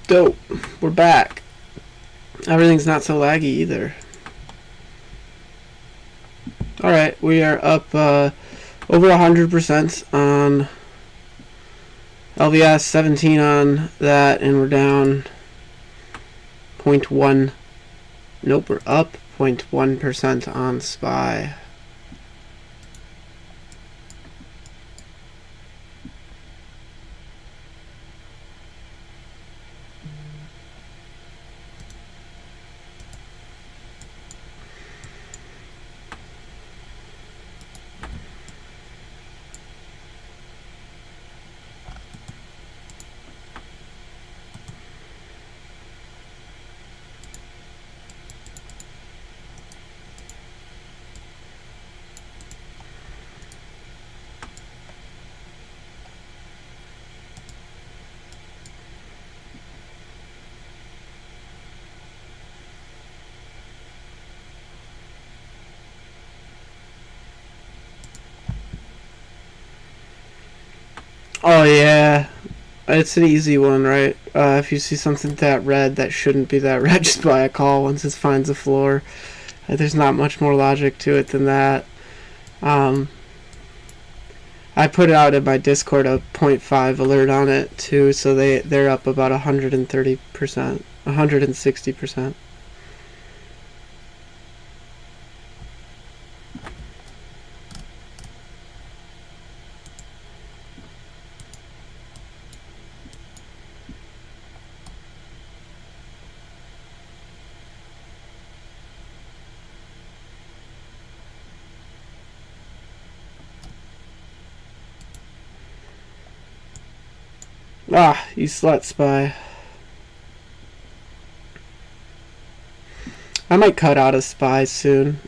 Dope. We're back. Everything's not so laggy either. Alright, we are up over 100% on LVS, 17 on that, and we're down 0.1. Nope, we're up 0.1% on SPY. Oh yeah, it's an easy one, right? If you see something that red that shouldn't be that red, just buy a call once it finds a floor. There's not much more logic to it than that. I put out in my Discord a 0.5 alert on it too, so they're up about 130%, 160%. Ah, you slut, SPY. I might cut out of SPY soon,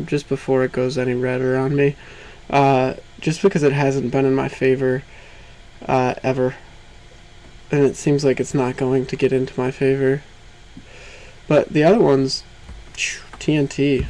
just before it goes any redder on me. Just because it hasn't been in my favor ever. And it seems like it's not going to get into my favor. But the other ones, TNT.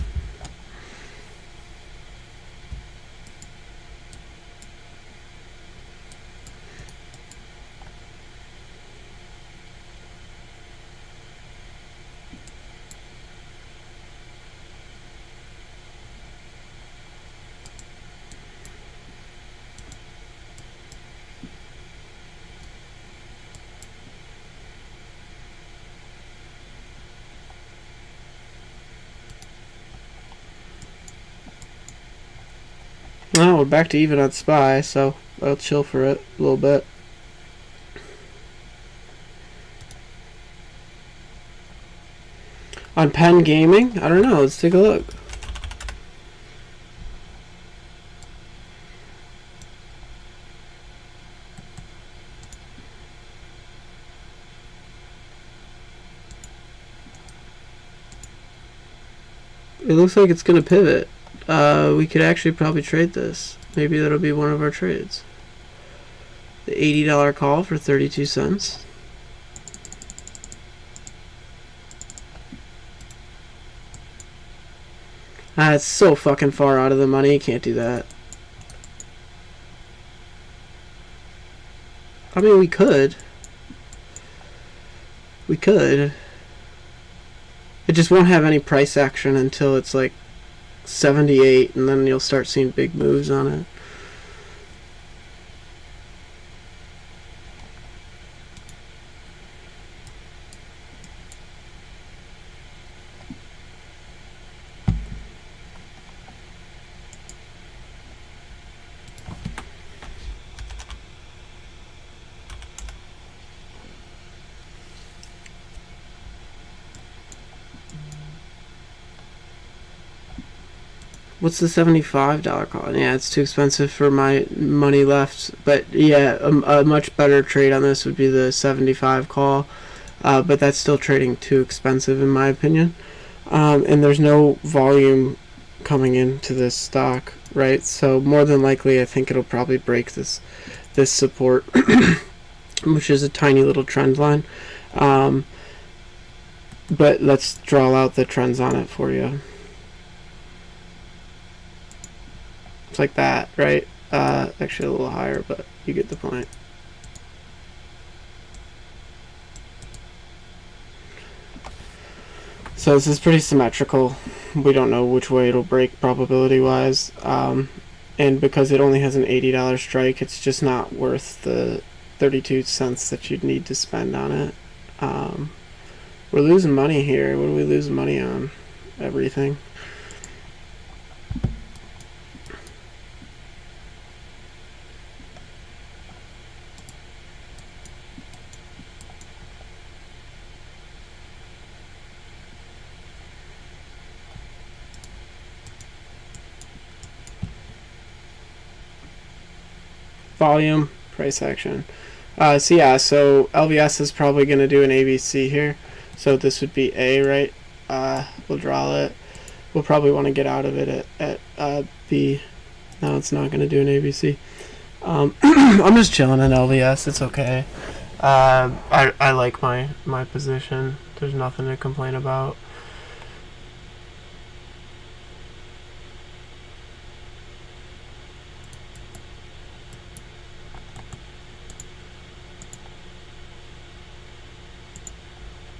Well, we're back to even on SPY, so I'll chill for it a little bit. On Penn Gaming? I don't know. Let's take a look. It looks like it's going to pivot. We could actually probably trade this. Maybe that'll be one of our trades. The $80 call for 32 cents. It's so fucking far out of the money. You can't do that. I mean, we could. We could. It just won't have any price action until it's like 78, and then you'll start seeing big moves on it. What's the $75 call? Yeah, it's too expensive for my money left. But yeah, a much better trade on this would be the 75 call. But that's still trading too expensive in my opinion. And there's no volume coming into this stock, right? So more than likely, I think it'll probably break this support, which is a tiny little trend line. But let's draw out the trends on it for you. It's like that, right? Actually a little higher, but you get the point. So this is pretty symmetrical. We don't know which way it'll break probability wise. And because it only has an $80 strike, it's just not worth the 32 cents that you'd need to spend on it. We're losing money here. What are we losing money on? Everything. Volume, price action. So yeah, so LVS is probably going to do an ABC here. So this would be A, right? We'll draw it. We'll probably want to get out of it at B. No, it's not going to do an ABC. I'm just chilling in LVS. It's okay. I like my position. There's nothing to complain about.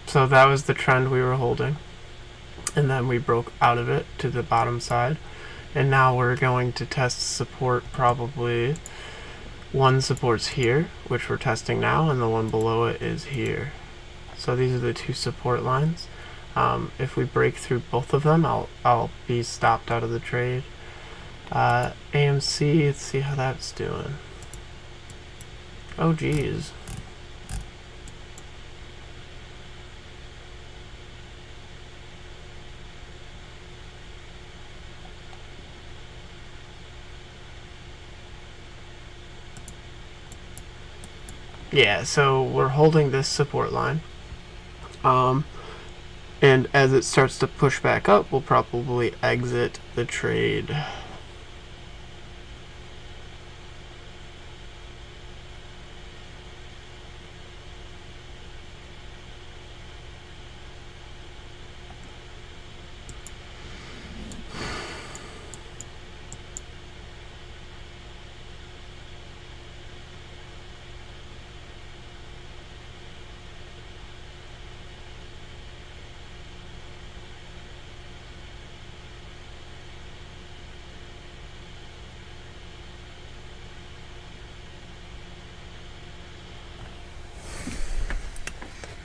So that was the trend we were holding. And then we broke out of it to the bottom side. And now we're going to test support. Probably one support's here, which we're testing now, and the one below it is here. So these are the two support lines. If we break through both of them, I'll be stopped out of the trade. AMC, let's see how that's doing. Oh geez. Yeah, so we're holding this support line. And as it starts to push back up, we'll probably exit the trade.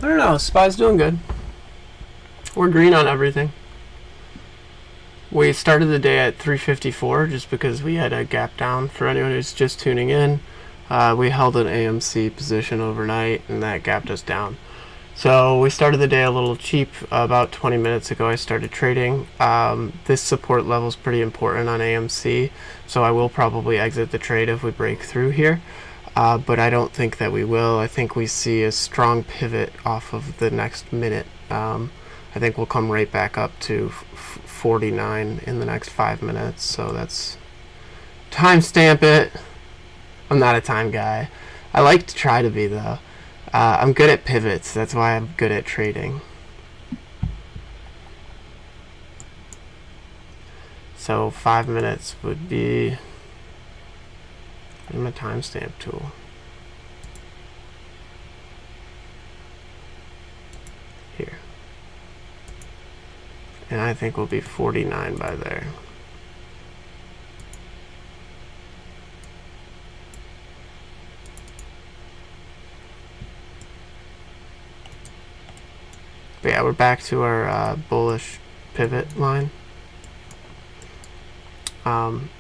I don't know, SPY's doing good. We're green on everything. We started the day at 354 just because we had a gap down. For anyone who's just tuning in, we held an AMC position overnight and that gapped us down. So we started the day a little cheap. About 20 minutes ago I started trading. This support level is pretty important on AMC, so I will probably exit the trade if we break through here. But I don't think that we will. I think we see a strong pivot off of the next minute. I think we'll come right back up to 49 in the next 5 minutes. So that's timestamp it. I'm not a time guy. I like to try to be though. I'm good at pivots. That's why I'm good at trading. So 5 minutes would be. I'm a timestamp tool. Here. And I think we'll be 49 by there. But yeah, we're back to our bullish pivot line.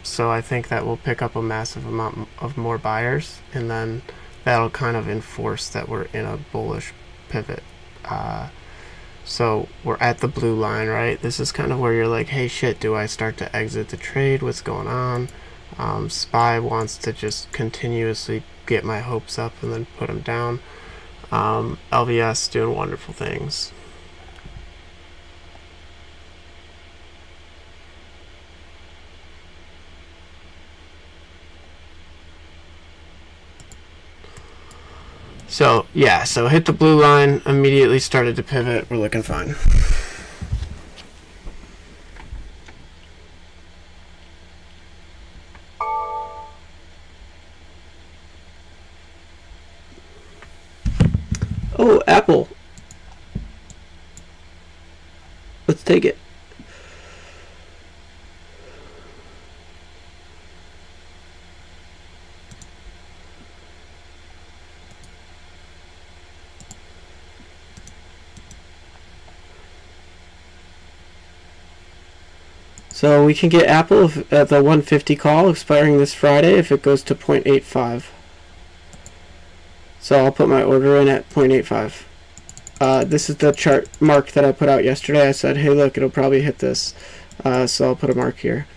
So I think that will pick up a massive amount of more buyers, and then that'll kind of enforce that we're in a bullish pivot. So we're at the blue line, right? This is kind of where you're like, hey shit, do I start to exit the trade? What's going on? SPY wants to just continuously get my hopes up and then put them down. LVS doing wonderful things. So yeah, so hit the blue line, immediately started to pivot. We're looking fine. Oh, Apple. Take it. So we can get Apple at the 150 call expiring this Friday if it goes to 0.85. So I'll put my order in at 0.85. This is the chart mark that I put out yesterday. I said, hey, look, it'll probably hit this. So I'll put a mark here.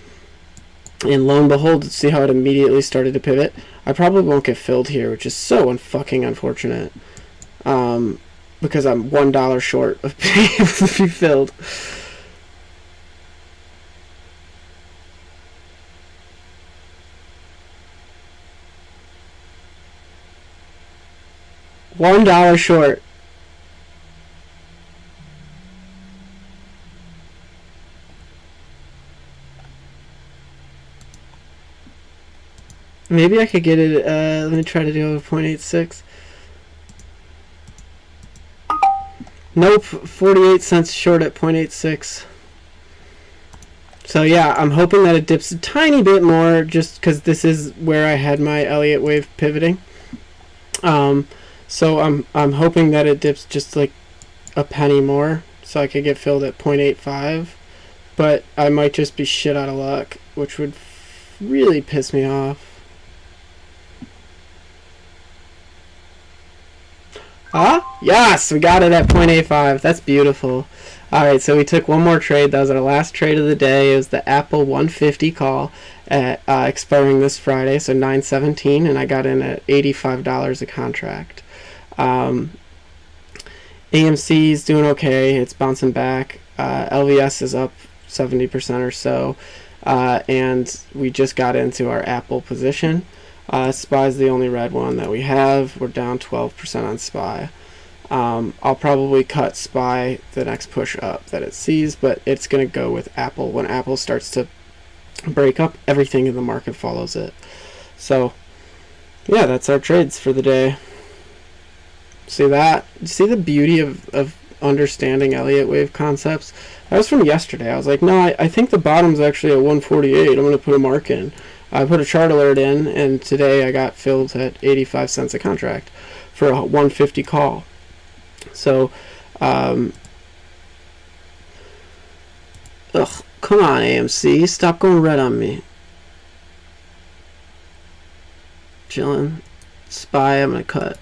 And lo and behold, see how it immediately started to pivot? I probably won't get filled here, which is so fucking unfortunate. Because I'm $1 short of being able to be filled. $1 short. Maybe I could get it. Let me try to do a 0.86. Nope, 48 cents short at 0.86. So yeah, I'm hoping that it dips a tiny bit more, just because this is where I had my Elliott wave pivoting. So I'm hoping that it dips just like a penny more, so I could get filled at 0.85. But I might just be shit out of luck, which would really piss me off. Yes, we got it at 0.85. That's beautiful. Alright, so we took one more trade. That was our last trade of the day. It was the Apple 150 call at expiring this Friday, so 9/17, and I got in at $85 a contract. AMC is doing okay. It's bouncing back. LVS is up 70% or so, and we just got into our Apple position. SPY is the only red one that we have. We're down 12% on SPY. I'll probably cut SPY the next push up that it sees, but it's going to go with Apple. When Apple starts to break up, everything in the market follows it. So, yeah, that's our trades for the day. See that? See the beauty of understanding Elliott wave concepts? That was from yesterday. I was like, no, I think the bottom's actually at 148. I'm going to put a mark in. I put a chart alert in, and today I got filled at 85 cents a contract for a 150 call. So, ugh, come on, AMC, stop going red on me. Chillin'. SPY, I'm gonna cut.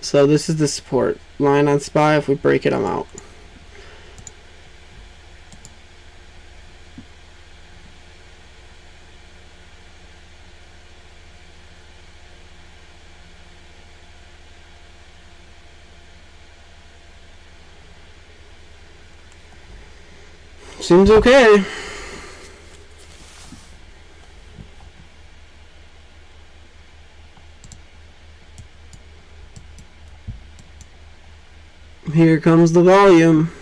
So this is the support line on SPY. If we break it, I'm out. Seems okay. Here comes the volume.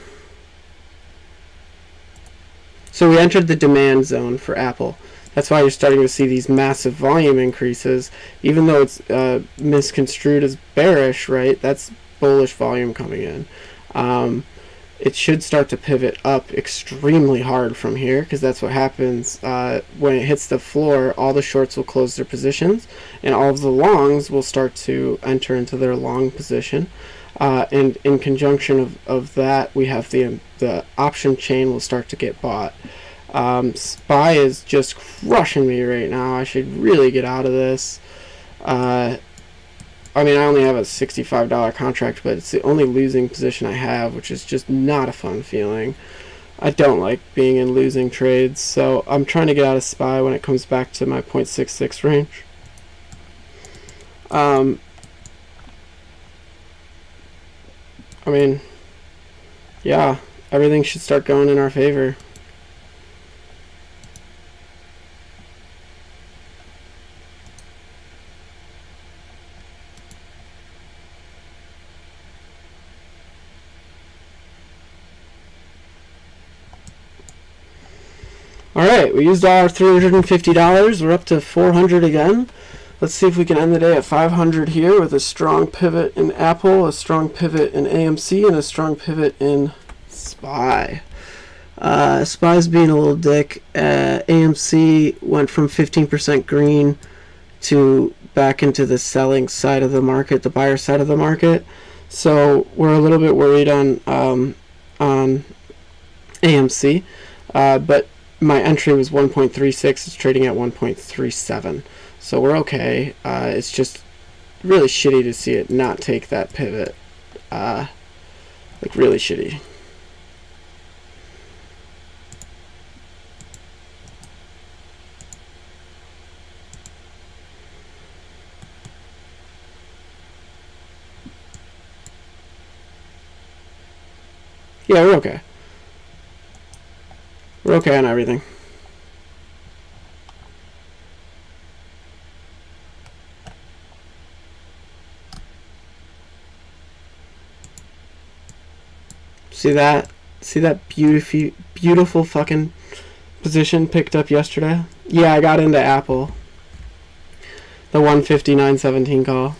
So we entered the demand zone for Apple. That's why you're starting to see these massive volume increases, even though it's misconstrued as bearish, right? That's bullish volume coming in. It should start to pivot up extremely hard from here, because that's what happens when it hits the floor. All the shorts will close their positions, and all of the longs will start to enter into their long position. And in conjunction of that, we have the option chain will start to get bought. SPY is just crushing me right now. I should really get out of this. I mean, I only have a $65 contract, but it's the only losing position I have, which is just not a fun feeling. I don't like being in losing trades, so I'm trying to get out of SPY when it comes back to my 0.66 range. I mean, yeah, everything should start going in our favor. Alright, we used all our $350. We're up to $400 again. Let's see if we can end the day at 500 here with a strong pivot in Apple, a strong pivot in AMC, and a strong pivot in SPY. SPY's being a little dick. AMC went from 15% green to back into the selling side of the market, the buyer side of the market. So we're a little bit worried on AMC, but my entry was 1.36. It's trading at 1.37. So we're okay. It's just really shitty to see it not take that pivot. Like really shitty. Yeah, we're okay. We're okay on everything. See that? See that beautiful fucking position picked up yesterday? Yeah, I got into Apple. The 159.17 call.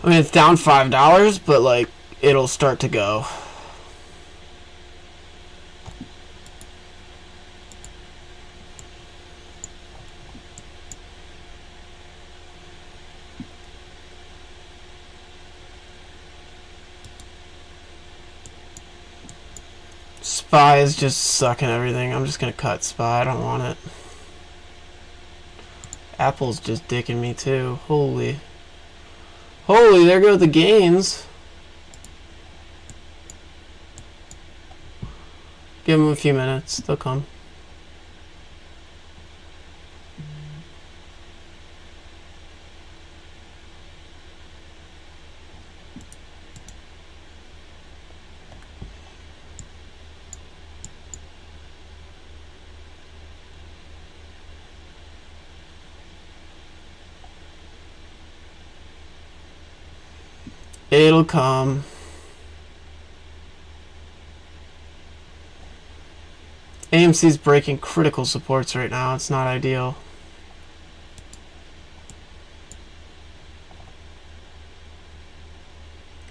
I mean, it's down $5, but like it'll start to go. SPY is just sucking everything. I'm just gonna cut SPY. I don't want it. Apple's just dicking me too. Holy, there go the gains. Give them a few minutes. They'll come. It'll come. AMC's breaking critical supports right now. It's not ideal.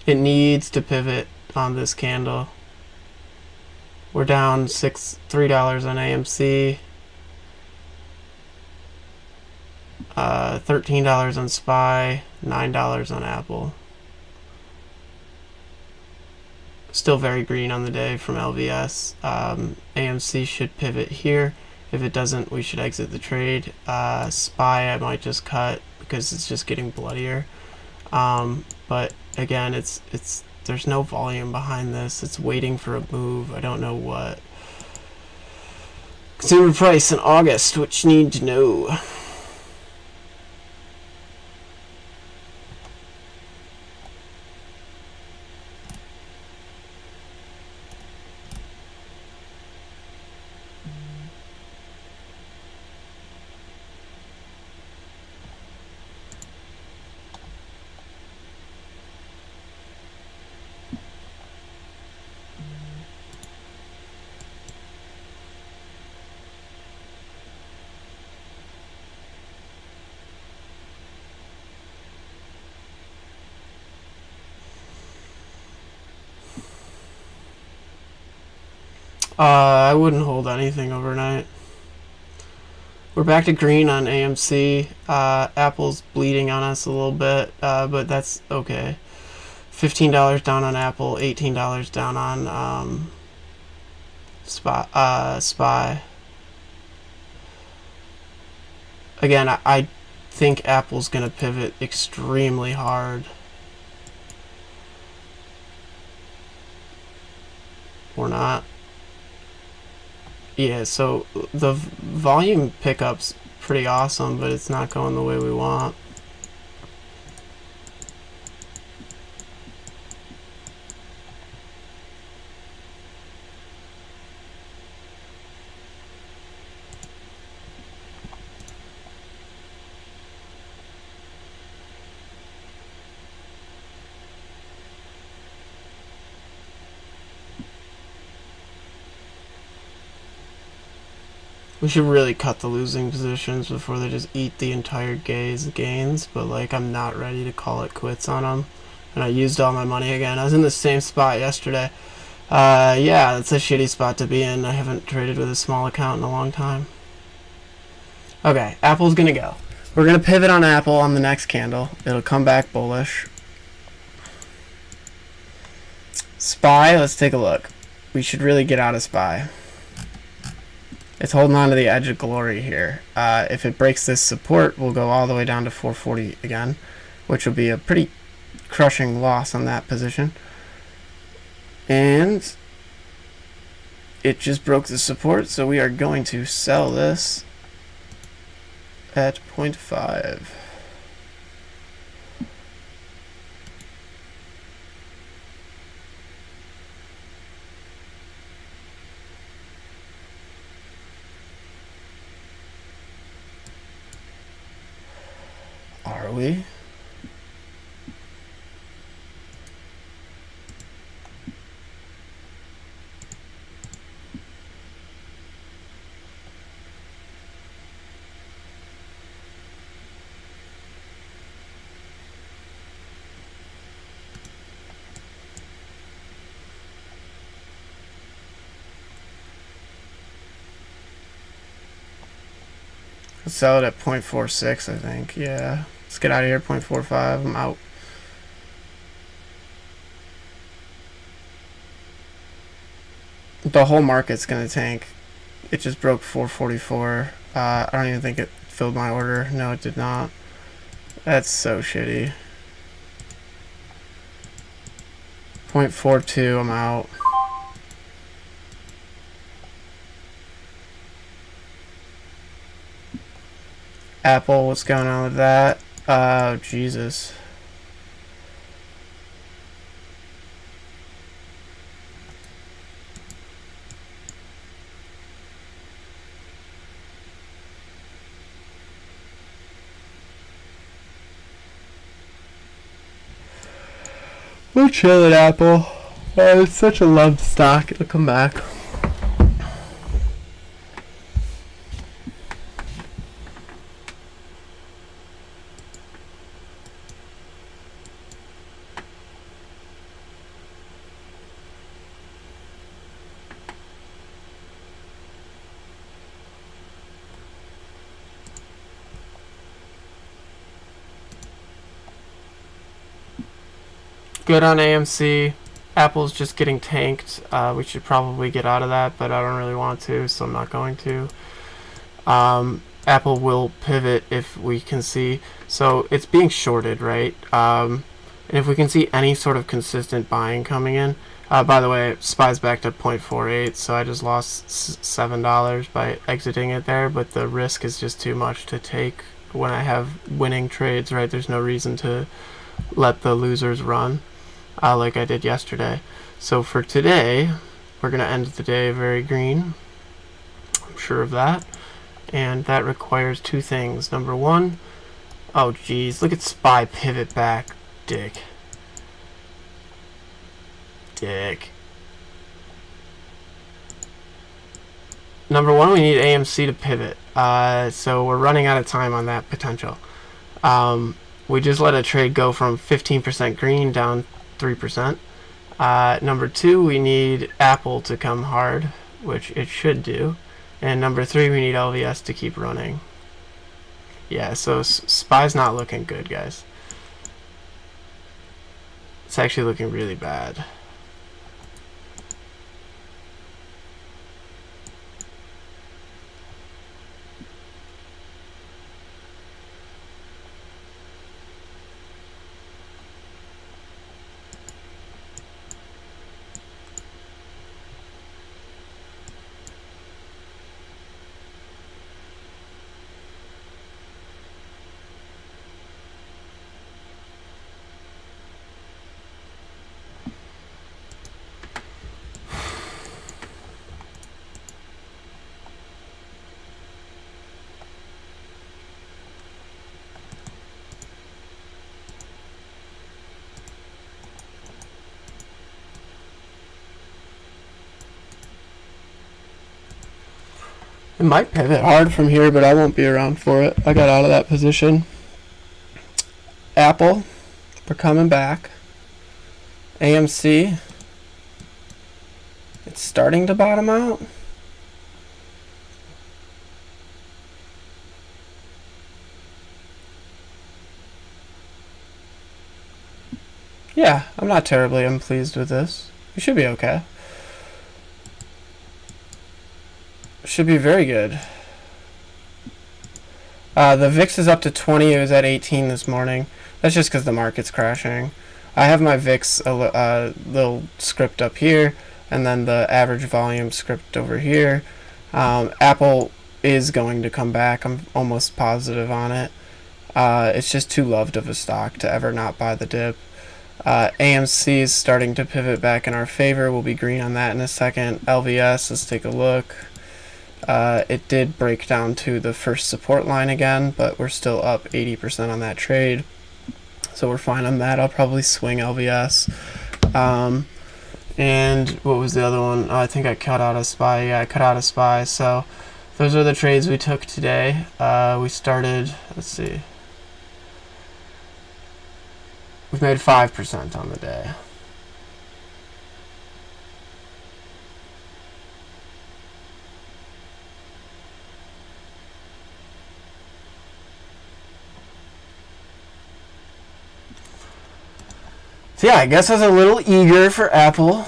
It needs to pivot on this candle. We're down $3 on AMC. $13 on SPY. $9 on Apple. Still very green on the day from LVS. AMC should pivot here. If it doesn't, we should exit the trade. SPY I might just cut because it's just getting bloodier. But again, there's no volume behind this. It's waiting for a move. I don't know what. Consumer price in August, which you need to know. I wouldn't hold anything overnight. We're back to green on AMC. Apple's bleeding on us a little bit, but that's okay. $15 down on Apple, $18 down on SPY. Again, I think Apple's going to pivot extremely hard. Or not. Yeah, so the volume pickup's pretty awesome, but it's not going the way we want. We should really cut the losing positions before they just eat the entire gains, but like I'm not ready to call it quits on them. And I used all my money again. I was in the same spot yesterday. Yeah, it's a shitty spot to be in. I haven't traded with a small account in a long time. Okay, Apple's gonna go. We're gonna pivot on Apple on the next candle. It'll come back bullish. SPY, let's take a look. We should really get out of SPY. It's holding on to the edge of glory here. If it breaks this support, we'll go all the way down to 440 again, which will be a pretty crushing loss on that position. And it just broke the support, so we are going to sell this at 0.5. Are we? Let's sell it at 0.46, I think. Yeah. Let's get out of here. 0.45. I'm out. The whole market's going to tank. It just broke 444. I don't even think it filled my order. No, it did not. That's so shitty. 0.42. I'm out. Apple, what's going on with that? Oh, Jesus. We'll chill at Apple. It's such a loved stock. It'll come back. Good on AMC. Apple's just getting tanked. We should probably get out of that, but I don't really want to, so I'm not going to. Apple will pivot if we can see. So it's being shorted, right? And if we can see any sort of consistent buying coming in. By the way, SPY's back to 0.48, so I just lost $7 by exiting it there, but the risk is just too much to take when I have winning trades, right? There's no reason to let the losers run. Like I did yesterday. So for today, we're going to end the day very green. I'm sure of that. And that requires two things. Number one, oh geez, look at SPY pivot back. Dick. Number one, we need AMC to pivot. So we're running out of time on that potential. We just let a trade go from 15% green down 3%. Number two, we need Apple to come hard, which it should do. And number three, we need LVS to keep running. Yeah, so SPY's not looking good, guys. It's actually looking really bad. It might pivot hard from here, but I won't be around for it. I got out of that position. Apple, we're coming back. AMC, it's starting to bottom out. Yeah, I'm not terribly unpleased with this. We should be okay. Should be very good. The VIX is up to 20. It was at 18 this morning. That's just because the market's crashing. I have my VIX little script up here, and then the average volume script over here. Apple is going to come back. I'm almost positive on it. It's just too loved of a stock to ever not buy the dip. AMC is starting to pivot back in our favor. We'll be green on that in a second. LVS, let's take a look. It did break down to the first support line again, but we're still up 80% on that trade. So we're fine on that. I'll probably swing LVS. And what was the other one? I think I cut out a SPY. Yeah, I cut out a SPY. So those are the trades we took today. We started, let's see. We've made 5% on the day. So yeah, I guess I was a little eager for Apple.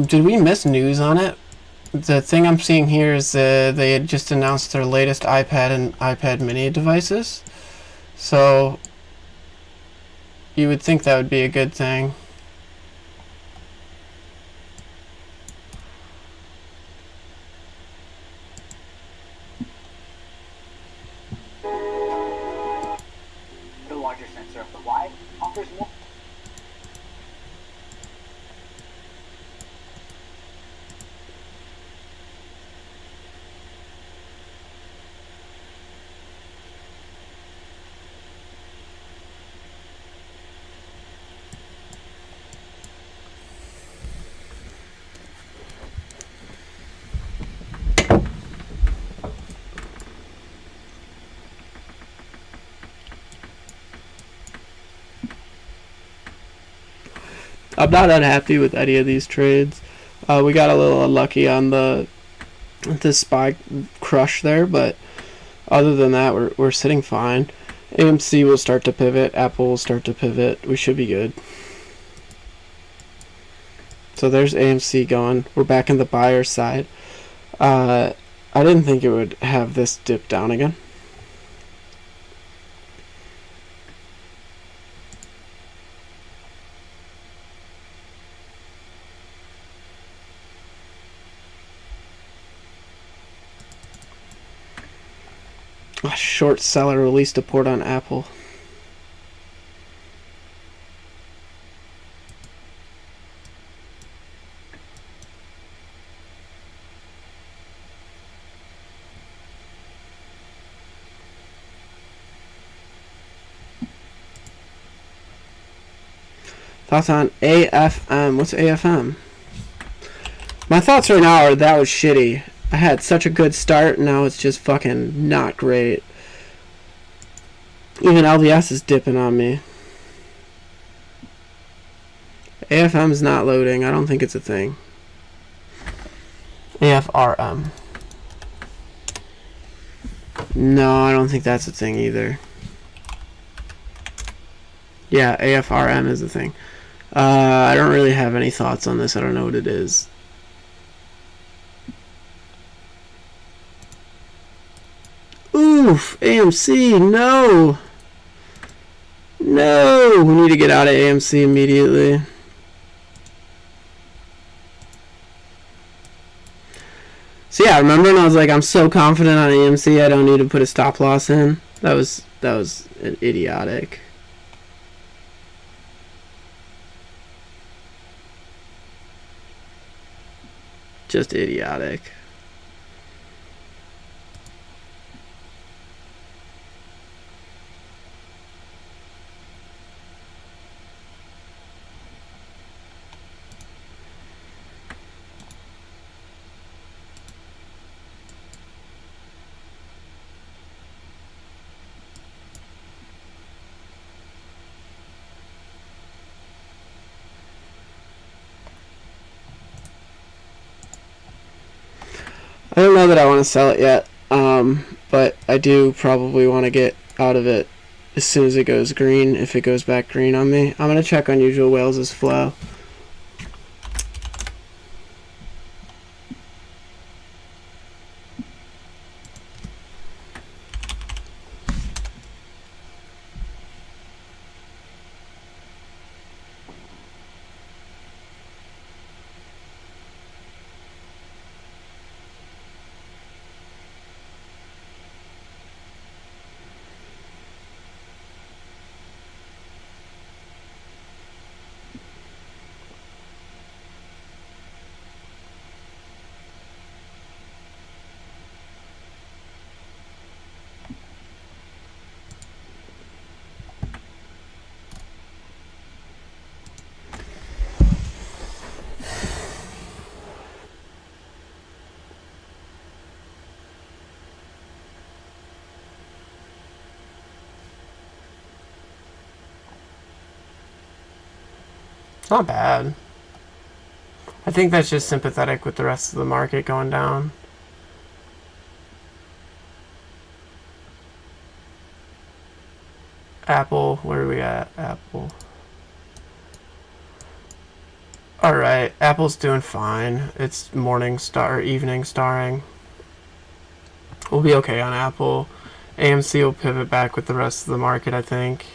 Did we miss news on it? The thing I'm seeing here is they had just announced their latest iPad and iPad mini devices. So you would think that would be a good thing. The larger sensor of the Y offers more. I'm not unhappy with any of these trades. We got a little unlucky on the SPY crush there, but other than that, we're sitting fine. AMC will start to pivot. Apple will start to pivot. We should be good. So there's AMC going. We're back in the buyer side. I didn't think it would have this dip down again. A short seller released a port on Apple. Thoughts on AFM? What's AFM? My thoughts right now are that was shitty. I had such a good start, now it's just fucking not great. Even LVS is dipping on me. AFM's not loading. I don't think it's a thing. AFRM. No, I don't think that's a thing either. Yeah, AFRM is a thing. I don't really have any thoughts on this. I don't know what it is. Oof, AMC, no. No, we need to get out of AMC immediately. So yeah, remember when I was like, I'm so confident on AMC, I don't need to put a stop loss in? That was idiotic. Just idiotic. I don't know that I want to sell it yet, but I do probably want to get out of it as soon as it goes green, if it goes back green on me. I'm going to check Unusual Whales' flow. It's not bad. I think that's just sympathetic with the rest of the market going down. Apple, where are we at? Apple. Alright, Apple's doing fine. It's morning star, evening starring. We'll be okay on Apple. AMC will pivot back with the rest of the market, I think.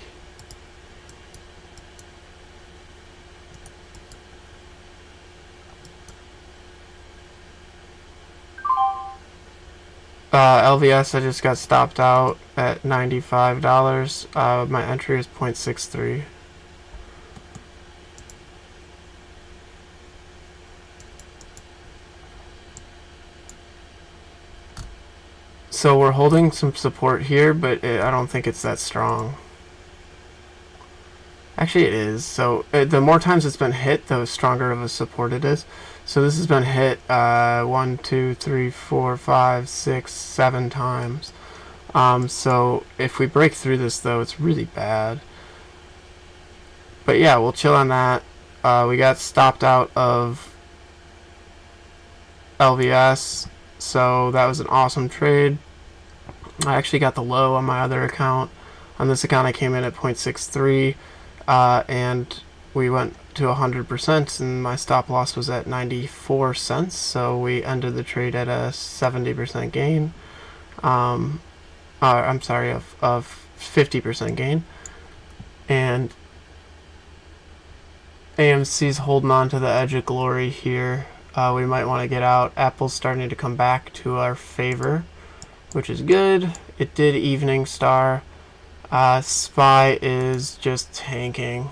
LVS, I just got stopped out at $95. My entry is 0.63. So we're holding some support here, but I don't think it's that strong. Actually, it is. So the more times it's been hit, the stronger of a support it is. So this has been hit 1, 2, 3, 4, 5, 6, 7 times. So if we break through this, though, it's really bad. But yeah, we'll chill on that. We got stopped out of LVS, so that was an awesome trade. I actually got the low on my other account. On this account, I came in at 0.63, and we went to 100%, and my stop loss was at 94 cents, so we ended the trade at a 70% gain. I'm sorry, of 50% gain. And AMC's holding on to the edge of glory here. We might want to get out. Apple's starting to come back to our favor, which is good. It did evening star. SPY is just tanking.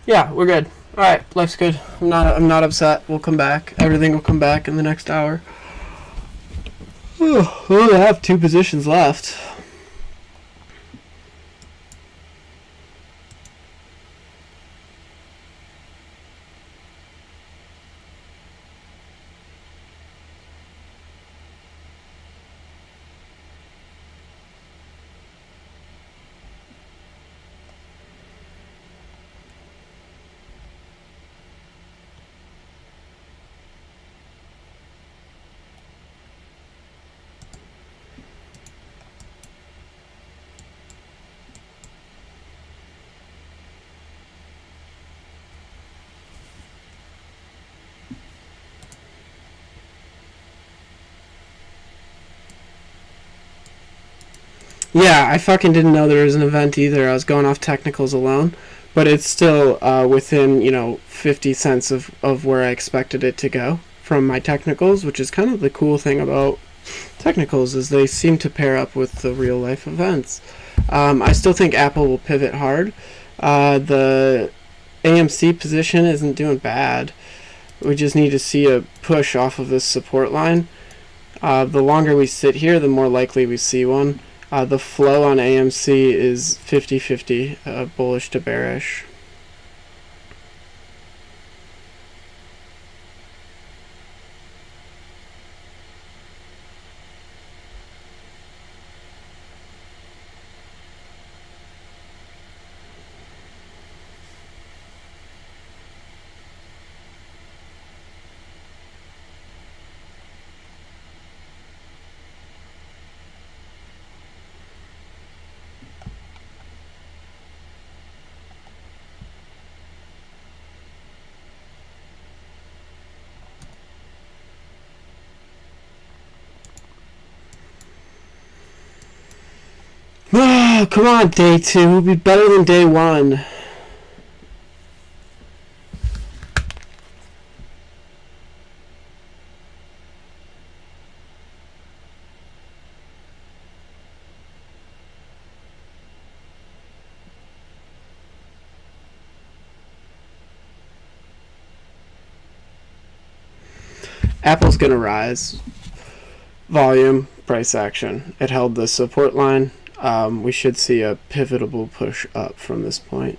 Yeah, we're good. All right, life's good. I'm not upset. We'll come back. Everything will come back in the next hour. We only have 2 positions left. Yeah, I fucking didn't know there was an event either. I was going off technicals alone, but it's still within 50 cents of where I expected it to go from my technicals, which is kind of the cool thing about technicals is they seem to pair up with the real life events. I still think Apple will pivot hard. The AMC position isn't doing bad. We just need to see a push off of this support line. The longer we sit here, the more likely we see one. The flow on AMC is 50-50, bullish to bearish. Oh, come on, day 2. We'll be better than day 1. Apple's going to rise. Volume, price action. It held the support line. We should see a pivotable push up from this point.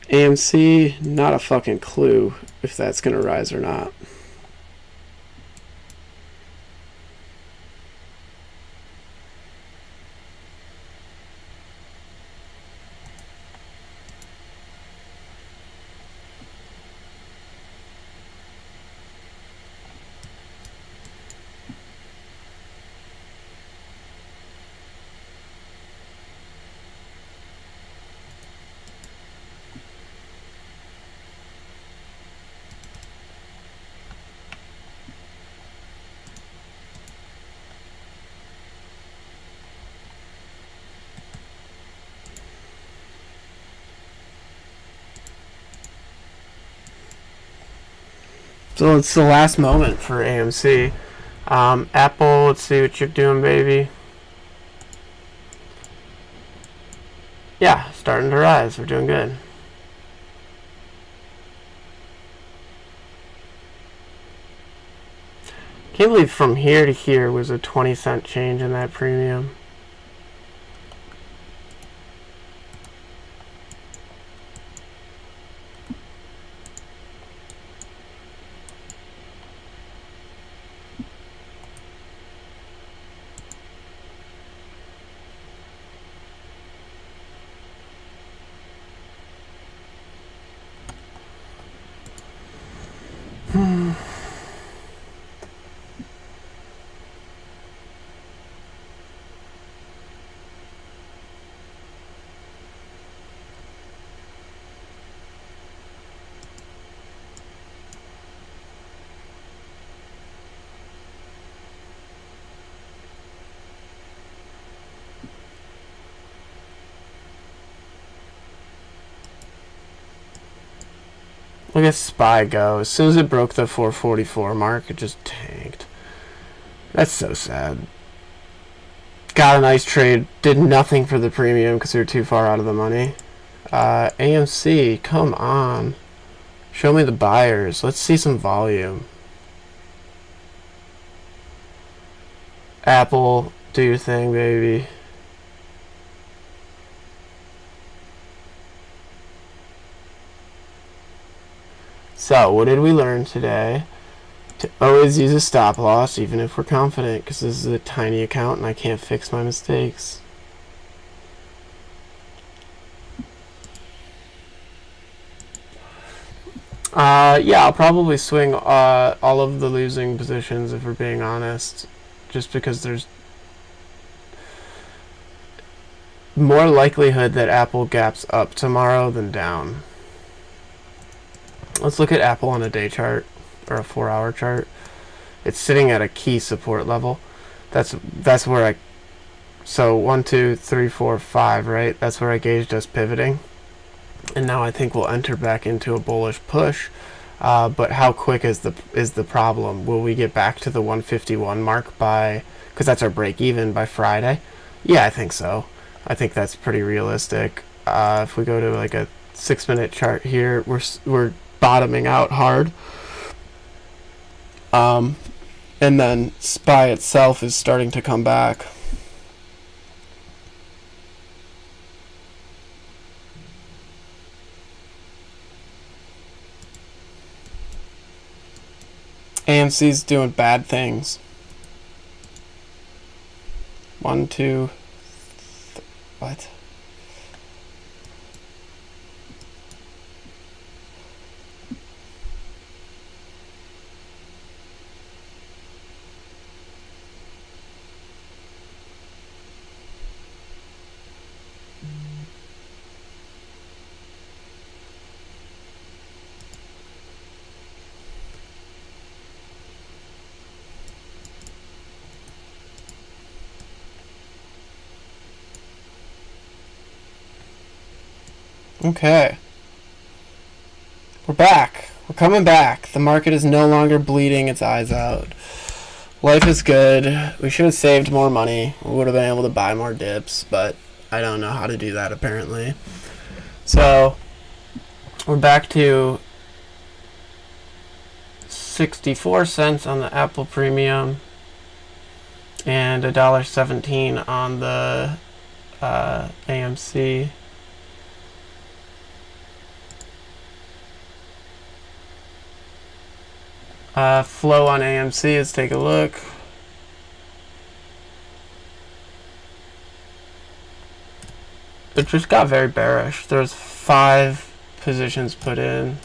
AMC, not a fucking clue if that's going to rise or not. So it's the last moment for AMC. Apple, let's see what you're doing, baby. Yeah, starting to rise. We're doing good. Can't believe from here to here was a 20-cent change in that premium. Look at SPY go. As soon as it broke the 444 mark, it just tanked. That's so sad. Got a nice trade. Did nothing for the premium because they were too far out of the money. AMC, come on. Show me the buyers. Let's see some volume. Apple, do your thing, baby. So, what did we learn today? To always use a stop loss, even if we're confident, because this is a tiny account and I can't fix my mistakes. Yeah, I'll probably swing all of the losing positions if we're being honest, just because there's more likelihood that Apple gaps up tomorrow than down. Let's look at Apple on a day chart or a 4-hour chart. It's sitting at a key support level. That's where I So 1, 2, 3, 4, 5, right? That's where I gauged us pivoting. And now I think we'll enter back into a bullish push. But how quick is the problem? Will we get back to the 151 mark by, because that's our break even, by Friday? Yeah, I think so. I think that's pretty realistic. If we go to like a 6-minute chart here, we're bottoming out hard. And then SPY itself is starting to come back. AMC's doing bad things. 1, 2, what? Okay. We're back. We're coming back. The market is no longer bleeding its eyes out. Life is good. We should have saved more money. We would have been able to buy more dips, but I don't know how to do that apparently. So we're back to 64 cents on the Apple Premium and $1.17 on the AMC. Flow on AMC, let's take a look. It just got very bearish. There's 5 positions put in,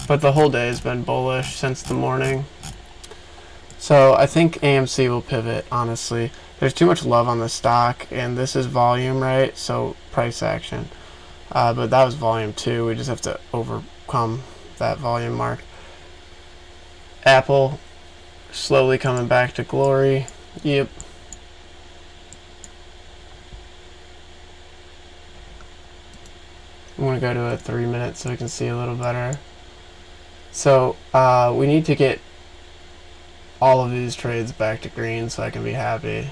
but the whole day has been bullish since the morning. So I think AMC will pivot, honestly. There's too much love on the stock, and this is volume, right? So price action. But that was volume too. We just have to overcome that volume mark. Apple slowly coming back to glory. Yep. I'm going to go to a 3-minute so we can see a little better. So we need to get all of these trades back to green so I can be happy.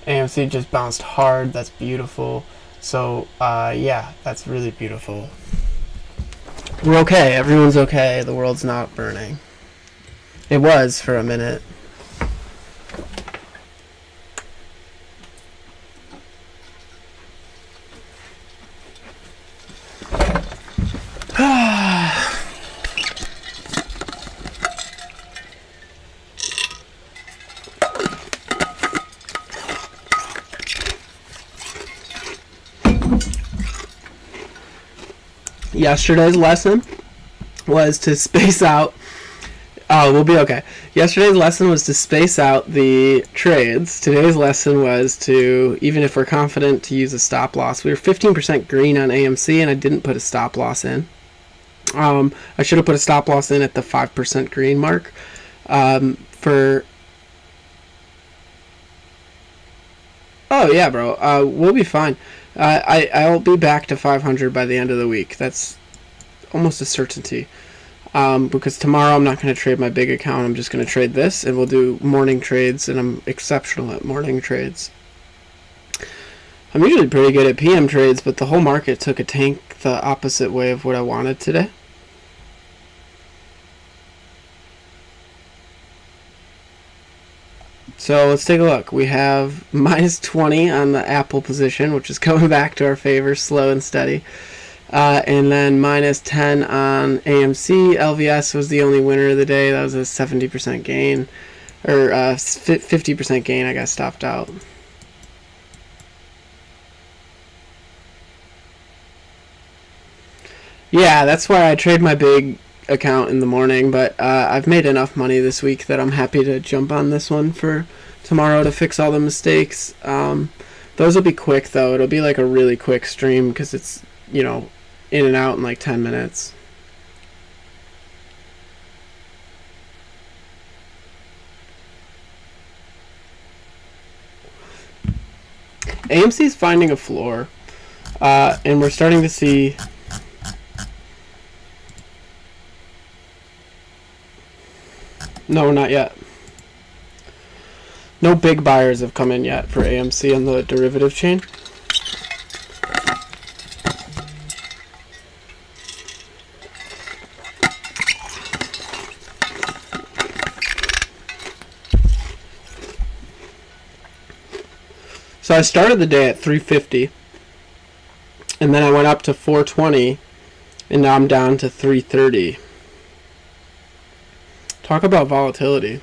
AMC just bounced hard. That's beautiful. So yeah, that's really beautiful. We're okay. Everyone's okay. The world's not burning. It was for a minute. Yesterday's lesson was to space out. Oh, we'll be okay. Yesterday's lesson was to space out the trades. Today's lesson was to, even if we're confident, to use a stop loss. We were 15% green on AMC, and I didn't put a stop loss in. I should have put a stop loss in at the 5% green mark. Oh yeah, bro. We'll be fine. I'll be back to 500 by the end of the week. That's almost a certainty. Because tomorrow I'm not going to trade my big account. I'm just going to trade this, and we'll do morning trades, and I'm exceptional at morning trades. I'm usually pretty good at PM trades, but the whole market took a tank the opposite way of what I wanted today. So let's take a look. We have minus 20 on the Apple position, which is coming back to our favor, slow and steady. And then minus 10 on AMC. LVS was the only winner of the day. That was a 70% gain, or 50% gain. I got stopped out. Yeah, that's why I trade my big account in the morning, but I've made enough money this week that I'm happy to jump on this one for tomorrow to fix all the mistakes. Those will be quick, though. It'll be like a really quick stream because it's, you know, in and out in like 10 minutes. AMC is finding a floor, and we're starting to see. No, not yet. No big buyers have come in yet for AMC on the derivative chain. So I started the day at 350, and then I went up to 420, and now I'm down to 330. Talk about volatility.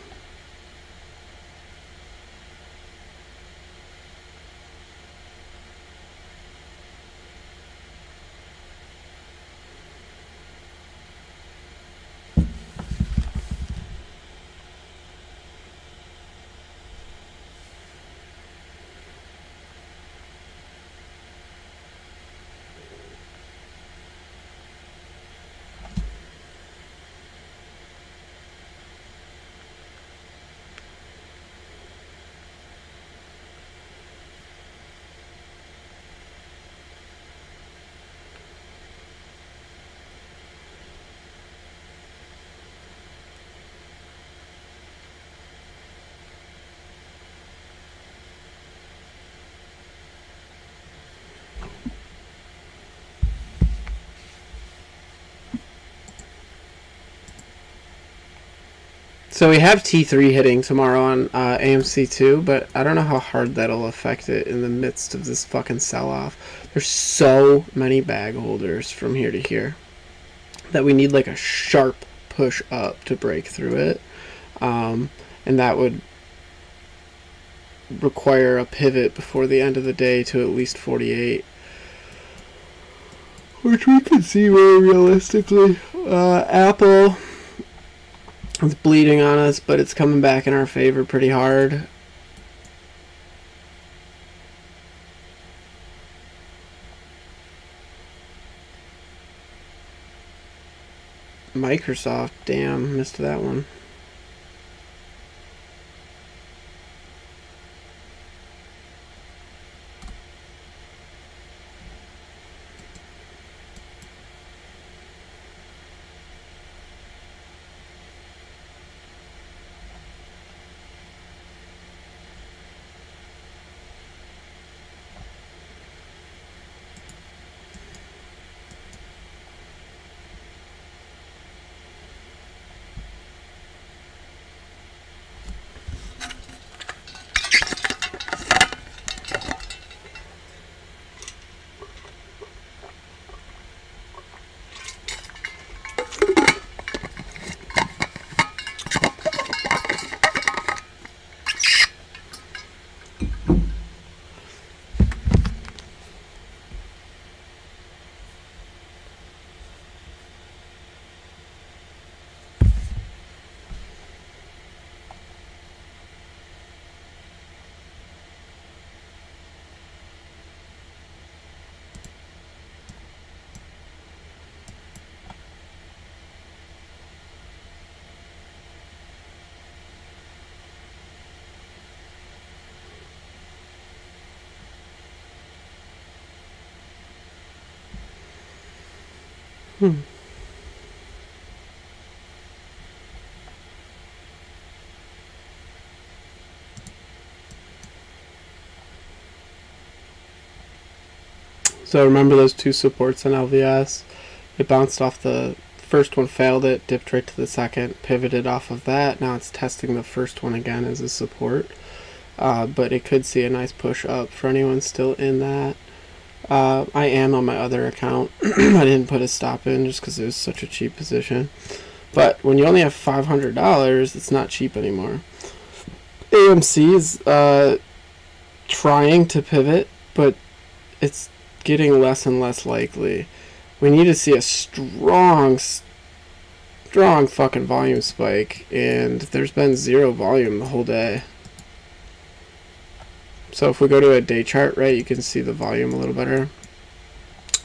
So we have T3 hitting tomorrow on AMC2, but I don't know how hard that'll affect it in the midst of this fucking sell-off. There's so many bag holders from here to here that we need like a sharp push up to break through it. And that would require a pivot before the end of the day to at least 48. Which we can see very realistically. Apple... It's bleeding on us, but it's coming back in our favor pretty hard. Microsoft, damn, missed that one. So remember those two supports in LVS? It bounced off the first one, failed it, dipped right to the second, pivoted off of that. Now it's testing the first one again as a support. But it could see a nice push up for anyone still in that. I am on my other account. I didn't put a stop in just because it was such a cheap position. But when you only have $500, it's not cheap anymore. AMC is trying to pivot, but it's getting less and less likely. We need to see a strong fucking volume spike, and there's been zero volume the whole day. So if we go to a day chart, right, you can see the volume a little better.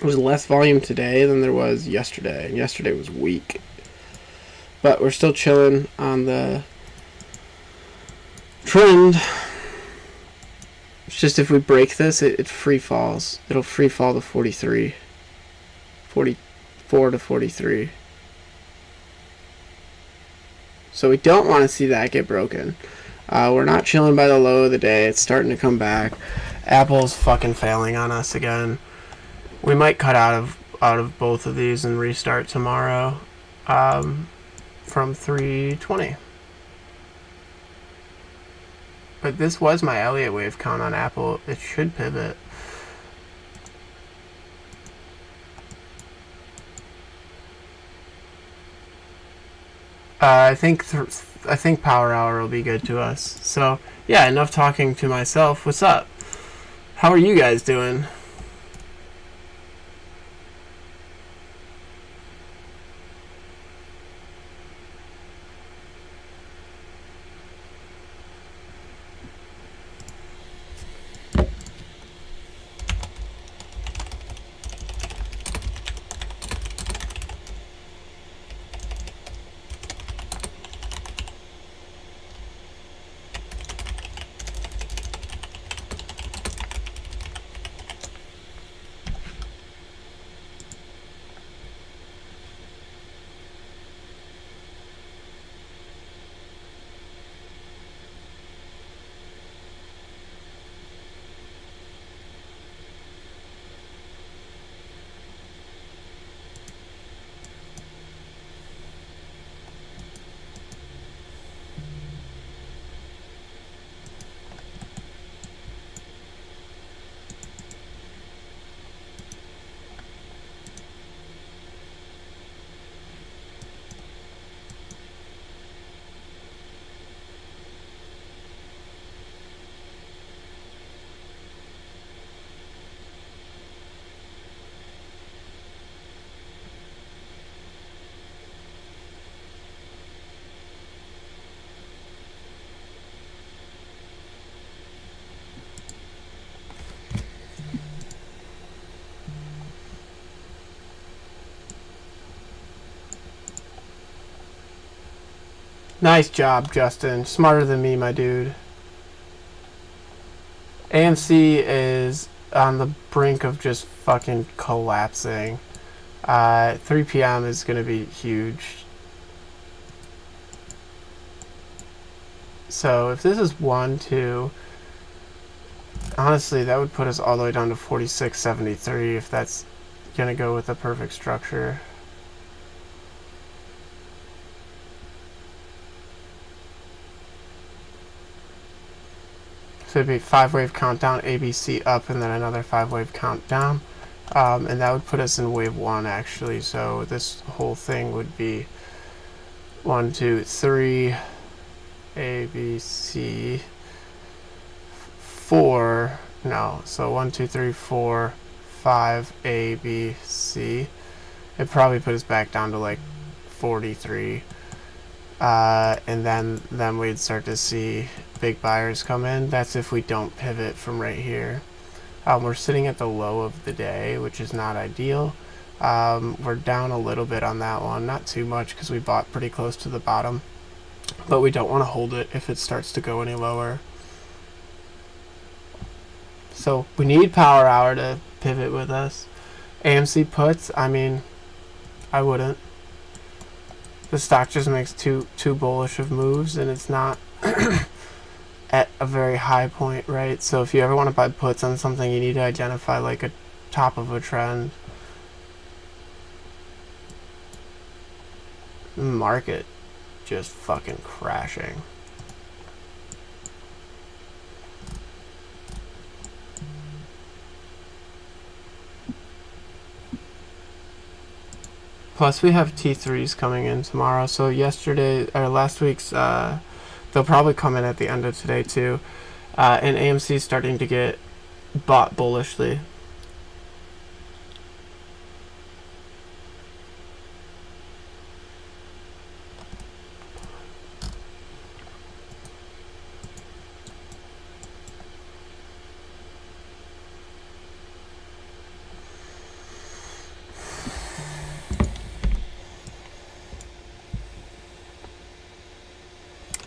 There's less volume today than there was yesterday, and yesterday was weak. But we're still chilling on the trend. It's just if we break this, it free falls. It'll free fall to 43. 44 to 43. So we don't want to see that get broken. We're not chilling by the low of the day. It's starting to come back. Apple's fucking failing on us again. We might cut out of both of these and restart tomorrow from 320. But this was my Elliott wave count on Apple. It should pivot. I think Power Hour will be good to us. So yeah, enough talking to myself. What's up? How are you guys doing? Nice job, Justin. Smarter than me, my dude. AMC is on the brink of just fucking collapsing. 3 p.m. is going to be huge. So if this is 1, 2, honestly, that would put us all the way down to 46.73 if that's going to go with the perfect structure. So it'd be 5-wave countdown, ABC up, and then another 5-wave countdown. And that would put us in wave 1, actually. So this whole thing would be 1, 2, 3, ABC, 4. No, so 1, 2, 3, 4, 5, ABC. It'd probably put us back down to like 43. And then we'd start to see big buyers come in. That's if we don't pivot from right here. We're sitting at the low of the day, which is not ideal. We're down a little bit on that one, not too much because we bought pretty close to the bottom, but we don't want to hold it if it starts to go any lower. So we need Power Hour to pivot with us. AMC puts, I mean, I wouldn't. The stock just makes too bullish of moves, and it's not at a very high point, right? So if you ever want to buy puts on something, you need to identify like a top of a trend. Market just fucking crashing. Plus we have T3s coming in tomorrow. So yesterday or last week's they'll probably come in at the end of today too. And AMC is starting to get bought bullishly.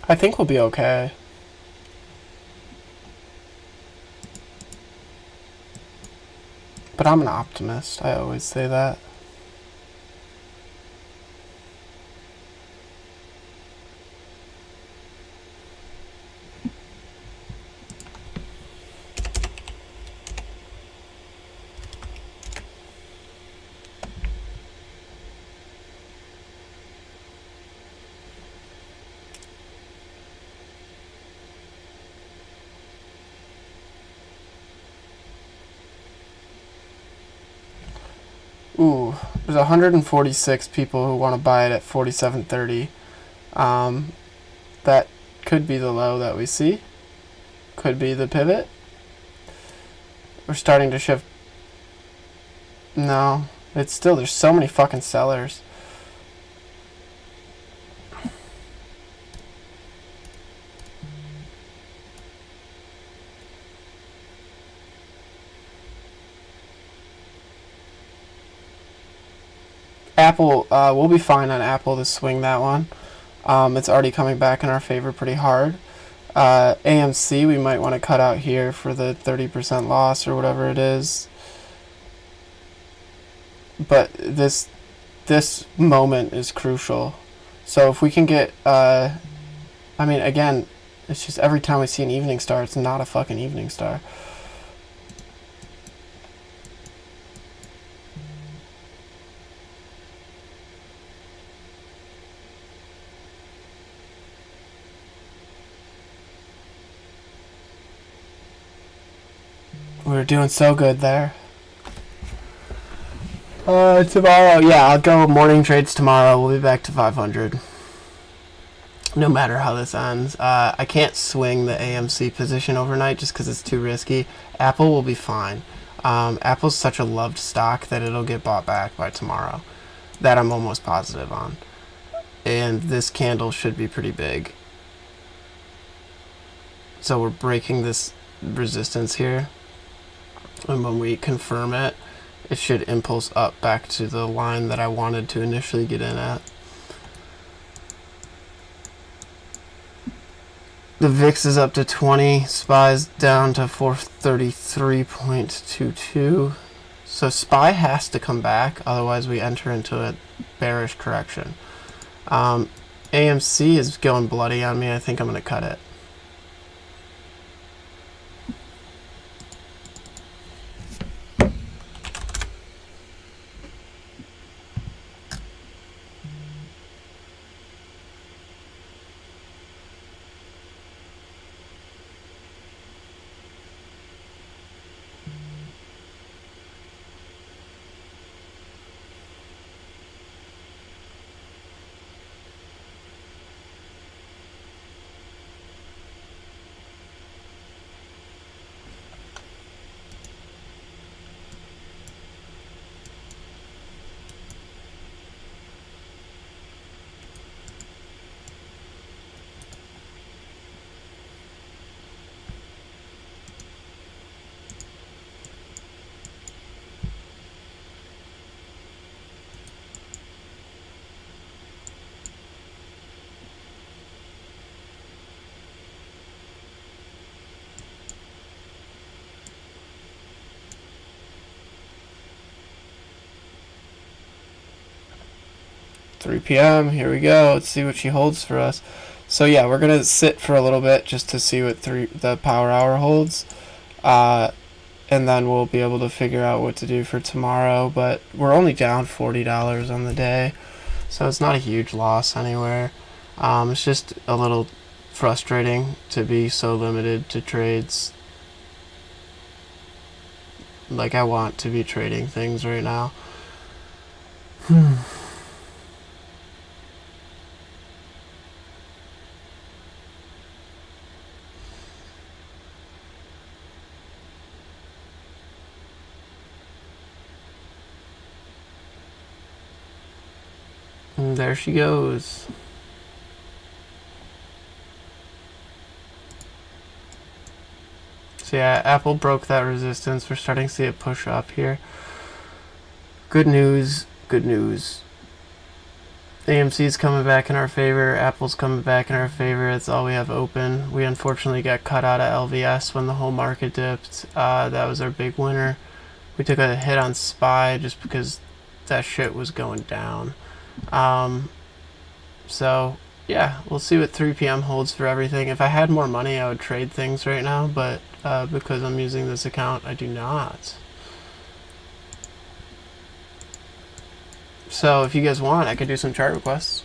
I think we'll be okay. But I'm an optimist. I always say that. Ooh, there's 146 people who want to buy it at 47.30. That could be the low that we see. Could be the pivot. We're starting to shift. No, it's still, there's so many fucking sellers. Apple, we'll be fine on Apple to swing that one. It's already coming back in our favor pretty hard. AMC, we might want to cut out here for the 30% loss or whatever it is. But this moment is crucial. So if we can get, I mean, again, it's just every time we see an evening star, it's not a fucking evening star. We're doing so good there. Tomorrow, yeah, I'll go morning trades tomorrow. We'll be back to 500. No matter how this ends. I can't swing the AMC position overnight just because it's too risky. Apple will be fine. Apple's such a loved stock that it'll get bought back by tomorrow. That I'm almost positive on. And this candle should be pretty big. So we're breaking this resistance here. And when we confirm it, it should impulse up back to the line that I wanted to initially get in at. The VIX is up to 20, SPY's down to 433.22. So SPY has to come back, otherwise we enter into a bearish correction. AMC is going bloody on me. I think I'm going to cut it. $3 p.m. Here we go. Let's see what she holds for us. So yeah, we're gonna sit for a little bit just to see what the power hour holds, and then we'll be able to figure out what to do for tomorrow. But we're only down $40 on the day, so it's not a huge loss anywhere. It's just a little frustrating to be so limited to trades. Like, I want to be trading things right now. And there she goes. So yeah, Apple broke that resistance. We're starting to see it push up here. Good news, good news. AMC's coming back in our favor. Apple's coming back in our favor. That's all we have open. We unfortunately got cut out of LVS when the whole market dipped. That was our big winner. We took a hit on SPY just because that shit was going down. So yeah, we'll see what 3 p.m. holds for everything. If I had more money, I would trade things right now, but because I'm using this account, I do not. So if you guys want, I could do some chart requests.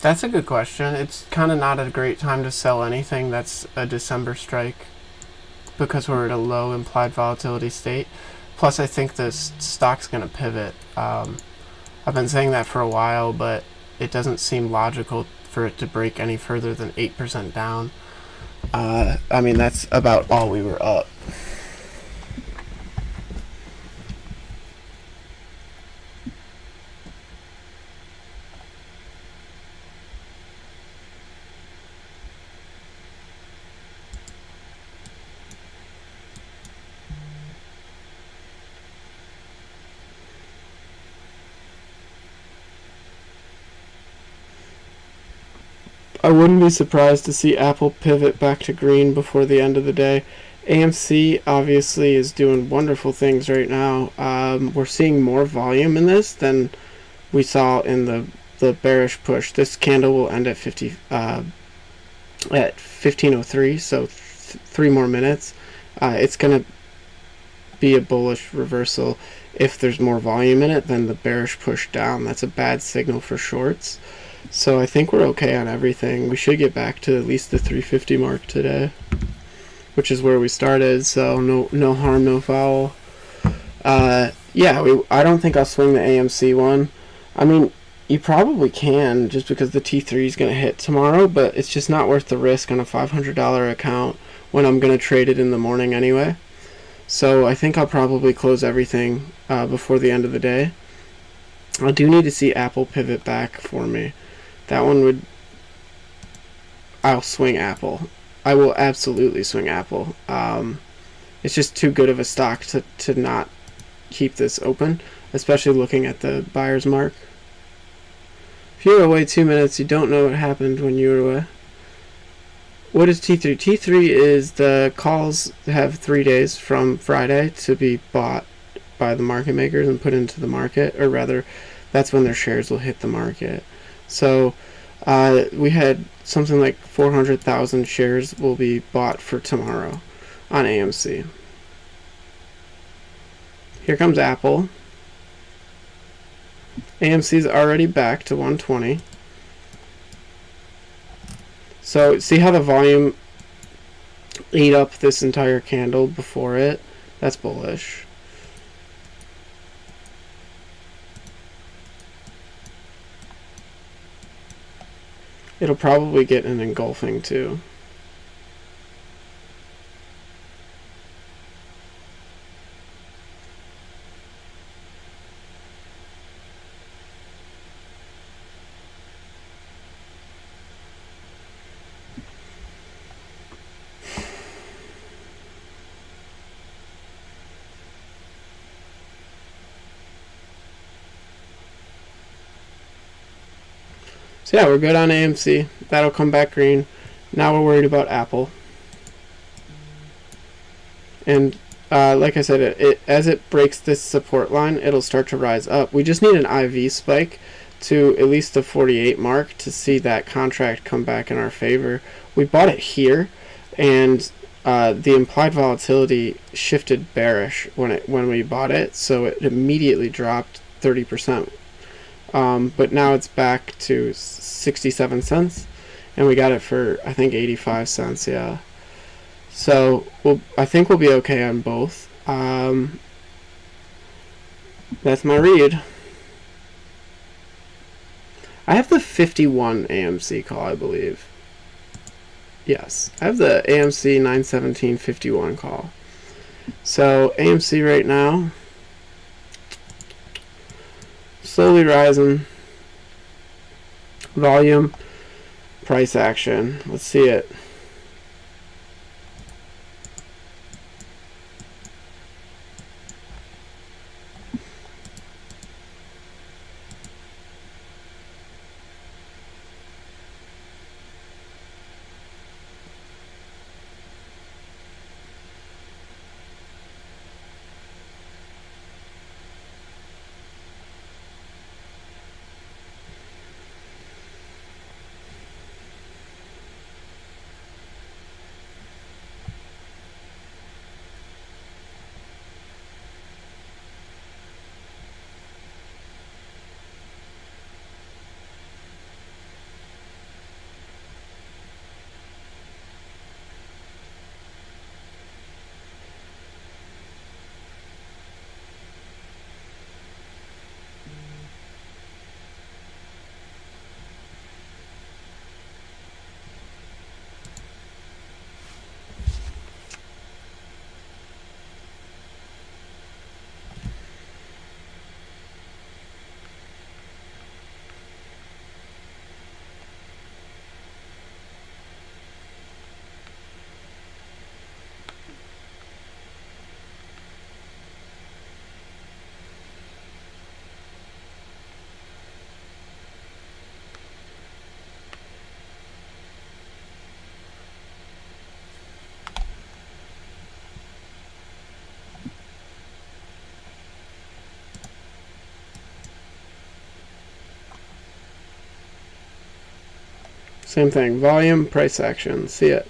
That's a good question. It's kind of not a great time to sell anything that's a December strike because we're at a low implied volatility state. Plus, I think this stock's going to pivot. I've been saying that for a while, but it doesn't seem logical for it to break any further than 8% down. I mean, that's about all we were up. I wouldn't be surprised to see Apple pivot back to green before the end of the day. AMC obviously is doing wonderful things right now. We're seeing more volume in this than we saw in the bearish push. This candle will end at 15:03, so 3 more minutes. It's gonna be a bullish reversal if there's more volume in it than the bearish push down. That's a bad signal for shorts. So I think we're okay on everything. We should get back to at least the 350 mark today, which is where we started. So no harm, no foul. Yeah, I don't think I'll swing the AMC one. I mean, you probably can just because the T3 is going to hit tomorrow, but it's just not worth the risk on a $500 account when I'm going to trade it in the morning anyway. So I think I'll probably close everything before the end of the day. I do need to see Apple pivot back for me. That one would... I'll swing Apple. I will absolutely swing Apple. It's just too good of a stock to not keep this open, especially looking at the buyer's mark. If you were away 2 minutes, you don't know what happened when you were away. What is T3? T3 is the calls have 3 days from Friday to be bought by the market makers and put into the market, or rather, that's when their shares will hit the market. So we had something like 400,000 shares will be bought for tomorrow on AMC. Here comes Apple. AMC is already back to 120. So see how the volume ate up this entire candle before it? That's bullish. It'll probably get an engulfing too. So yeah, we're good on AMC. That'll come back green. Now we're worried about Apple. And like I said, as it breaks this support line, it'll start to rise up. We just need an IV spike to at least the 48 mark to see that contract come back in our favor. We bought it here, and the implied volatility shifted bearish when we bought it, so it immediately dropped 30%. But now it's back to 67 cents, and we got it for I think 85 cents. Yeah. So I think we'll be okay on both. That's my read. I have the 51 AMC call, I believe. Yes, I have the AMC 917.51 call. So AMC right now, slowly rising. Volume, price action. Let's see it. Same thing. Volume, price action. See it.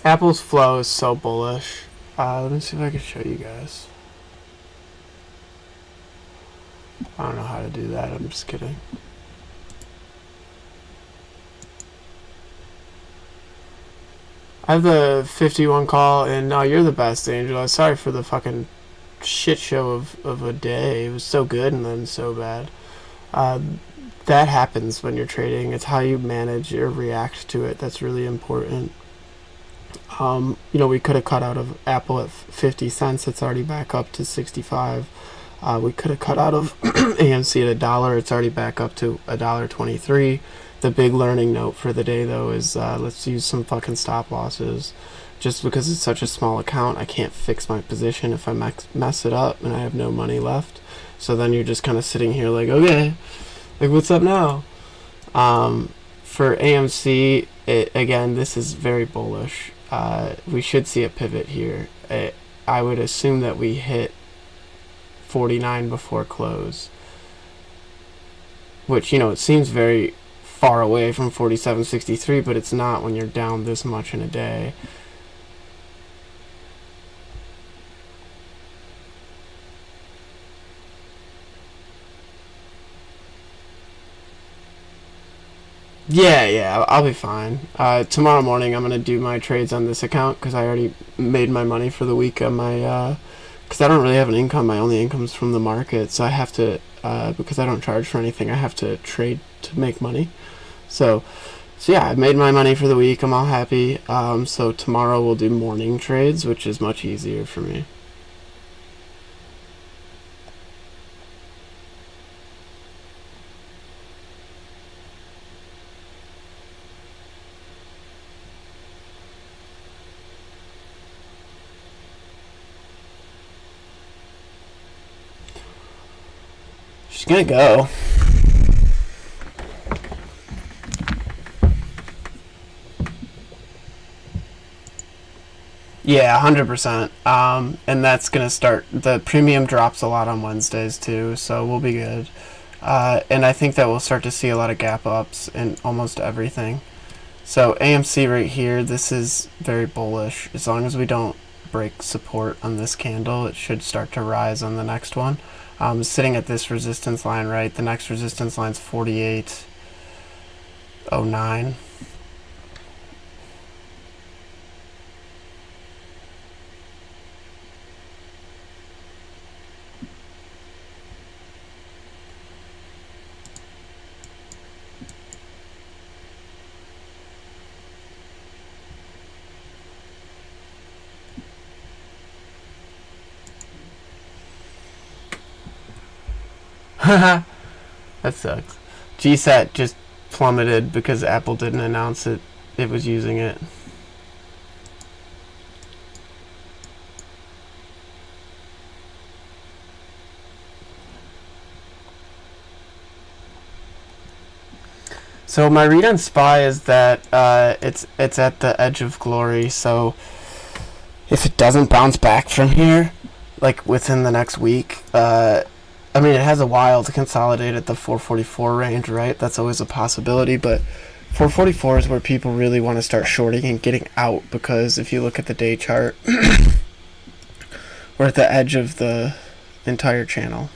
Apple's flow is so bullish. Let me see if I can show you guys. I don't know how to do that. I'm just kidding. I have the 51 call, and no, you're the best, Angela. Sorry for the fucking shit show of a day. It was so good and then so bad. That happens when you're trading. It's how you manage or react to it that's really important. We could have cut out of Apple at 50 cents. It's already back up to 65. We could have cut out of AMC at $1. It's already back up to $1.23. The big learning note for the day, though, is let's use some fucking stop losses. Just because it's such a small account, I can't fix my position if I mess it up and I have no money left. So then you're just kind of sitting here like, okay, like what's up now? For AMC, again, this is very bullish. We should see a pivot here. I would assume that we hit 49 before close, which, it seems very far away from 47.63, but it's not when you're down this much in a day. Yeah, I'll be fine. Tomorrow morning I'm going to do my trades on this account because I already made my money for the week on my, because I don't really have an income. My only income is from the market, so I have to, because I don't charge for anything, I have to trade to make money. So yeah, I made my money for the week. I'm all happy. So tomorrow we'll do morning trades, which is much easier for me. She's gonna go. Yeah, 100%. And that's gonna start. The premium drops a lot on Wednesdays too, so we'll be good. And I think that we'll start to see a lot of gap ups in almost everything. So AMC right here, this is very bullish. As long as we don't break support on this candle, it should start to rise on the next one. Sitting at this resistance line, right? The next resistance line's 48.09. That sucks. GSAT just plummeted because Apple didn't announce it was using it. So my read on SPY is that it's at the edge of glory. So if it doesn't bounce back from here, like within the next week, I mean, it has a while to consolidate at the 444 range, right? That's always a possibility, but 444 is where people really want to start shorting and getting out, because if you look at the day chart, we're at the edge of the entire channel.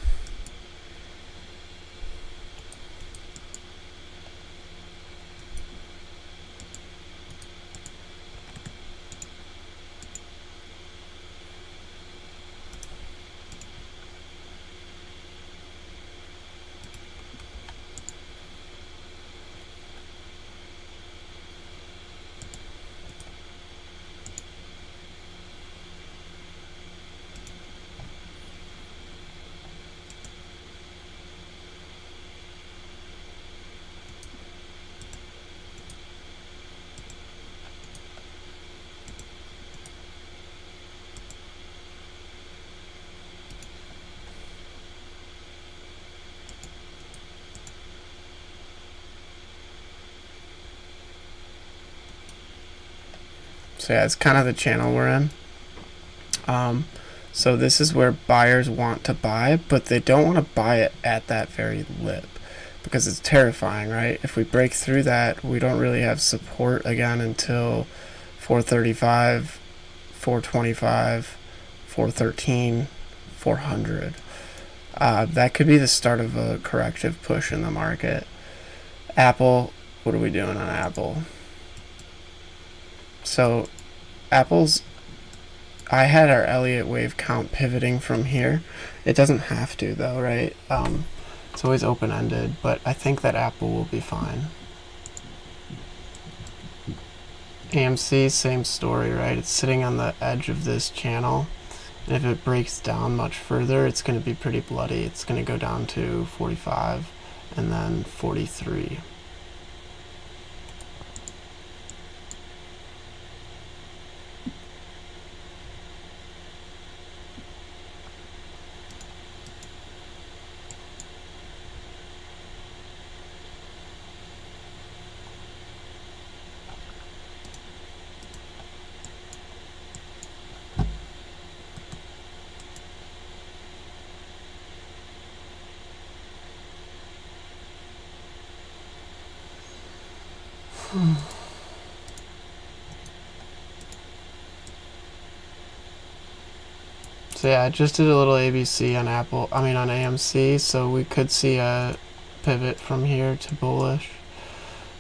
So yeah, it's kind of the channel we're in. So this is where buyers want to buy, but they don't want to buy it at that very lip because it's terrifying, right? If we break through that, we don't really have support again until 435, 425, 413, 400. That could be the start of a corrective push in the market. Apple, what are we doing on Apple? So Apple's, I had our Elliott wave count pivoting from here. It doesn't have to though, right? It's always open-ended, but I think that Apple will be fine. AMC, same story, right? It's sitting on the edge of this channel. And if it breaks down much further, it's going to be pretty bloody. It's going to go down to 45 and then 43. So yeah, I just did a little ABC on Apple, on AMC, so we could see a pivot from here to bullish.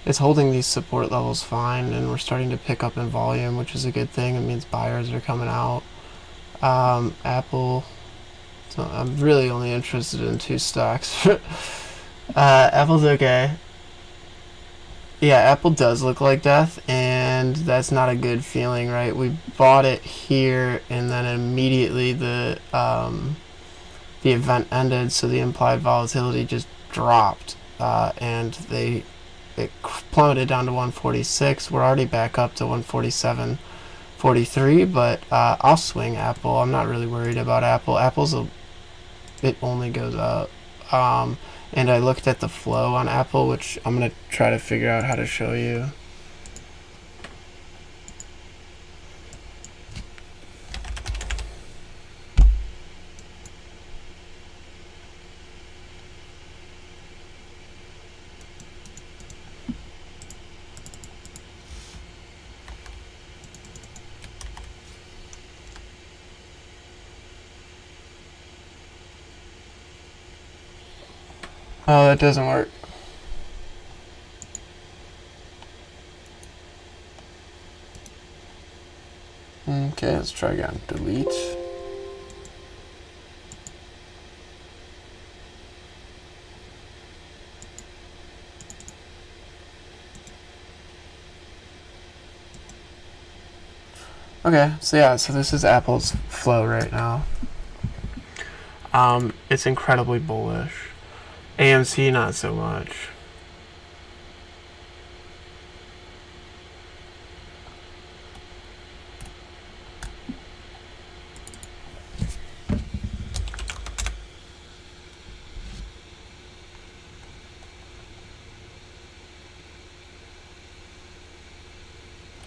It's holding these support levels fine, and we're starting to pick up in volume, which is a good thing. It means buyers are coming out. Apple, so I'm really only interested in 2 stocks. Apple's okay. Yeah, Apple does look like death, and that's not a good feeling, right? We bought it here, and then immediately the event ended, so the implied volatility just dropped, and it plummeted down to 146. We're already back up to 147.43, but I'll swing Apple. I'm not really worried about Apple. It only goes up. And I looked at the flow on Apple, which I'm going to try to figure out how to show you. Oh, that doesn't work. Okay, let's try again. Delete. Okay, so yeah, so this is Apple's flow right now. It's incredibly bullish. AMC, not so much.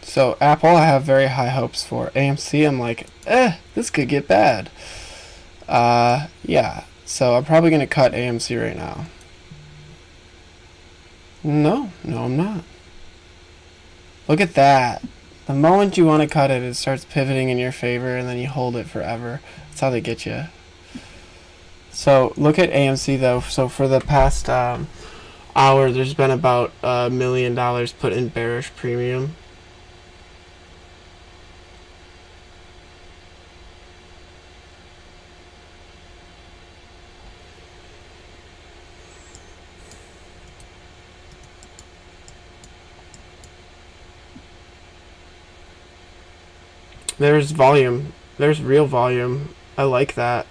So Apple, I have very high hopes for. AMC, I'm like, this could get bad. Yeah. So I'm probably going to cut AMC right now. No, I'm not. Look at that. The moment you want to cut it, it starts pivoting in your favor, and then you hold it forever. That's how they get you. So look at AMC though. So for the past hour, there's been about $1 million put in bearish premium. There's volume. There's real volume. I like that.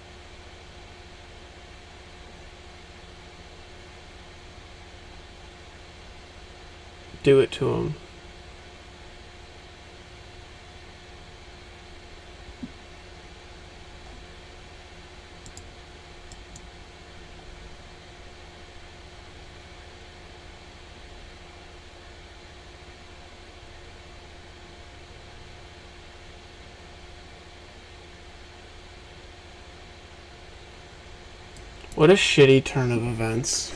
Do it to him. What a shitty turn of events.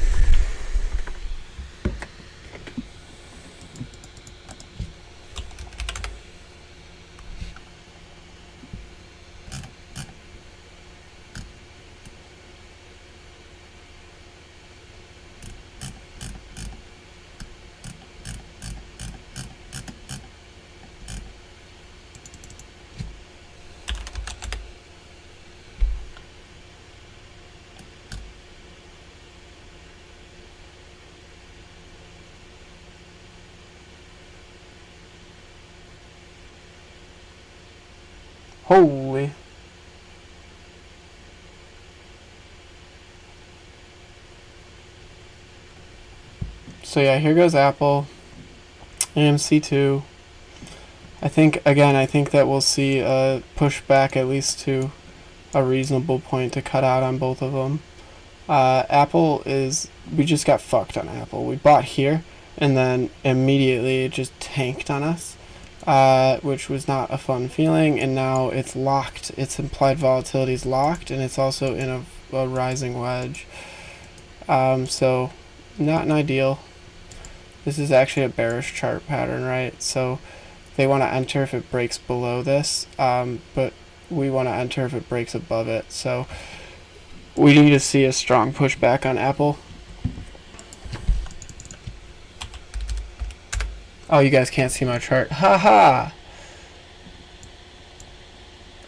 Holy. So yeah, here goes Apple. AMC2. I think that we'll see a pushback at least to a reasonable point to cut out on both of them. Apple is, we just got fucked on Apple. We bought here and then immediately it just tanked on us, which was not a fun feeling, and now it's locked. Its implied volatility is locked, and it's also in a rising wedge. So not an ideal. This is actually a bearish chart pattern, right? So they want to enter if it breaks below this, but we want to enter if it breaks above it. So we need to see a strong pushback on Apple. Oh, you guys can't see my chart. Haha!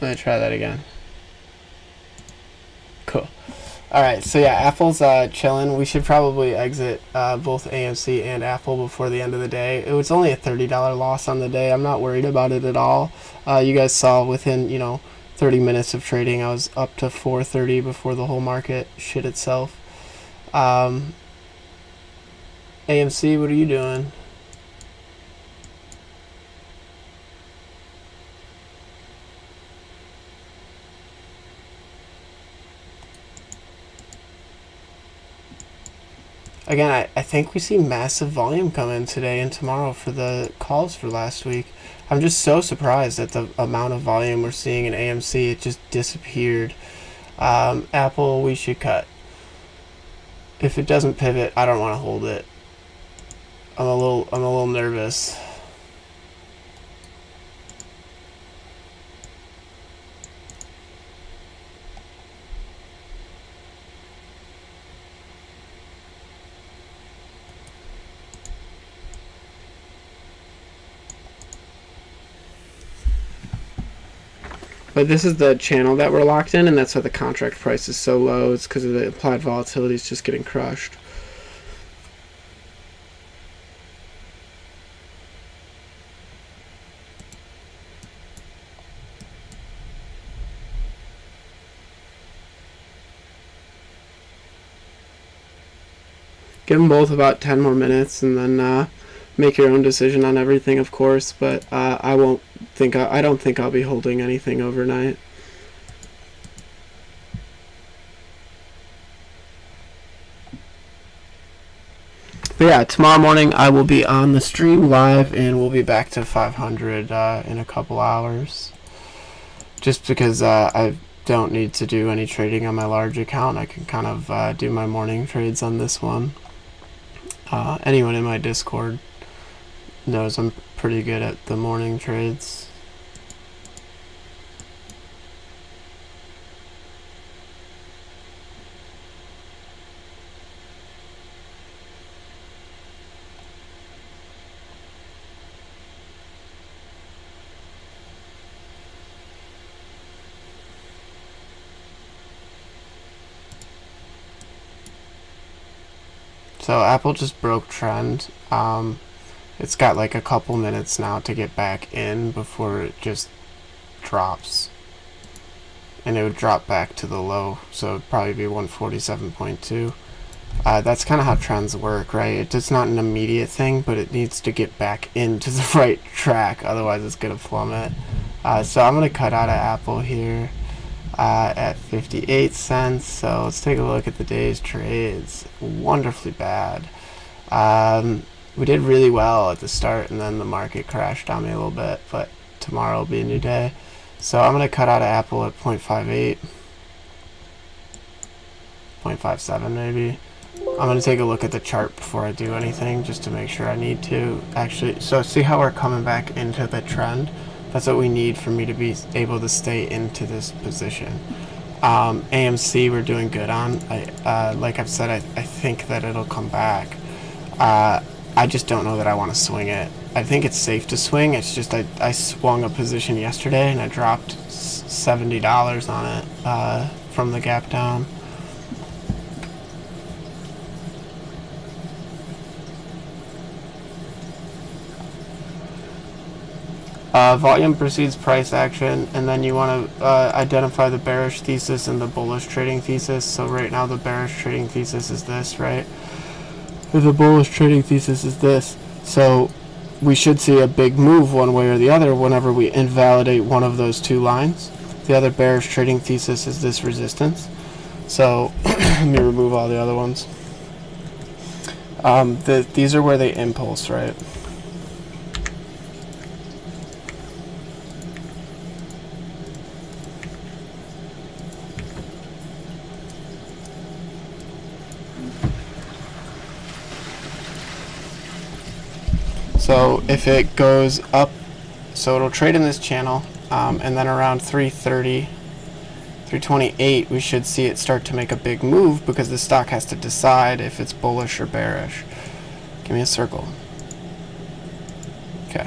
Let me try that again. Cool. Alright, so yeah, Apple's chilling. We should probably exit both AMC and Apple before the end of the day. It was only a $30 loss on the day. I'm not worried about it at all. You guys saw within, 30 minutes of trading, I was up to 430 before the whole market shit itself. AMC, what are you doing? Again, I think we see massive volume come in today and tomorrow for the calls for last week. I'm just so surprised at the amount of volume we're seeing in AMC. It just disappeared. Apple, we should cut. If it doesn't pivot, I don't want to hold it. I'm a little nervous. But this is the channel that we're locked in, and that's why the contract price is so low. It's because of the implied volatility is just getting crushed. Give them both about 10 more minutes, and then make your own decision on everything, of course. But I don't think I'll be holding anything overnight. But yeah, tomorrow morning I will be on the stream live, and we'll be back to 500 in a couple hours. Just because I don't need to do any trading on my large account, I can kind of do my morning trades on this one. Anyone in my Discord knows I'm pretty good at the morning trades. So Apple just broke trend. It's got like a couple minutes now to get back in before it just drops. And it would drop back to the low, so it'd probably be 147.2. That's kind of how trends work, right? It's not an immediate thing, but it needs to get back into the right track, otherwise it's going to plummet. So I'm going to cut out of Apple here at 58 cents. So let's take a look at the day's trades. Wonderfully bad. We did really well at the start, and then the market crashed on me a little bit, but tomorrow will be a new day. So I'm going to cut out of Apple at 0.58. 0.57 maybe. I'm going to take a look at the chart before I do anything just to make sure I need to actually. So see how we're coming back into the trend? That's what we need for me to be able to stay into this position. AMC we're doing good on. Like I've said, I think that it'll come back. I just don't know that I want to swing it. I think it's safe to swing. It's just I swung a position yesterday and I dropped $70 on it from the gap down. Volume precedes price action, and then you want to identify the bearish thesis and the bullish trading thesis. So right now the bearish trading thesis is this, right? The bullish trading thesis is this. So we should see a big move one way or the other whenever we invalidate one of those two lines. The other bearish trading thesis is this resistance. So let me remove all the other ones. These are where they impulse, right? So if it goes up, so it'll trade in this channel, and then around 330, 328, we should see it start to make a big move because the stock has to decide if it's bullish or bearish. Give me a circle. Okay.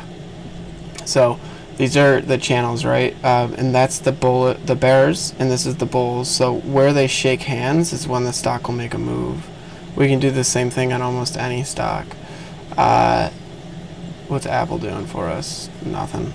So these are the channels, right? And that's the bears, and this is the bulls. So where they shake hands is when the stock will make a move. We can do the same thing on almost any stock. What's Apple doing for us? Nothing.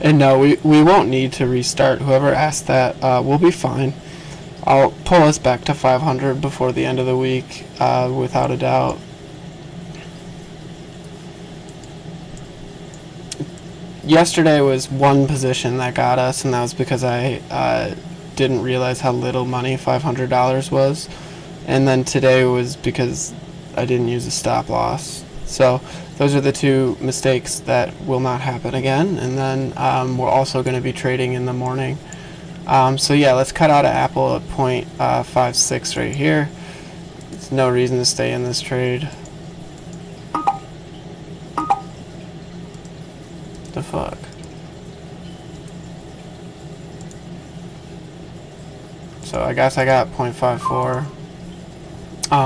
And no, we won't need to restart. Whoever asked that, we'll be fine. I'll pull us back to 500 before the end of the week, without a doubt. Yesterday was one position that got us, and that was because I didn't realize how little money $500 was. And then today was because I didn't use a stop loss. So those are the two mistakes that will not happen again. And then we're also going to be trading in the morning. So yeah, let's cut out of Apple at 0.56 right here. There's no reason to stay in this trade. The fuck? So I guess I got 0.54.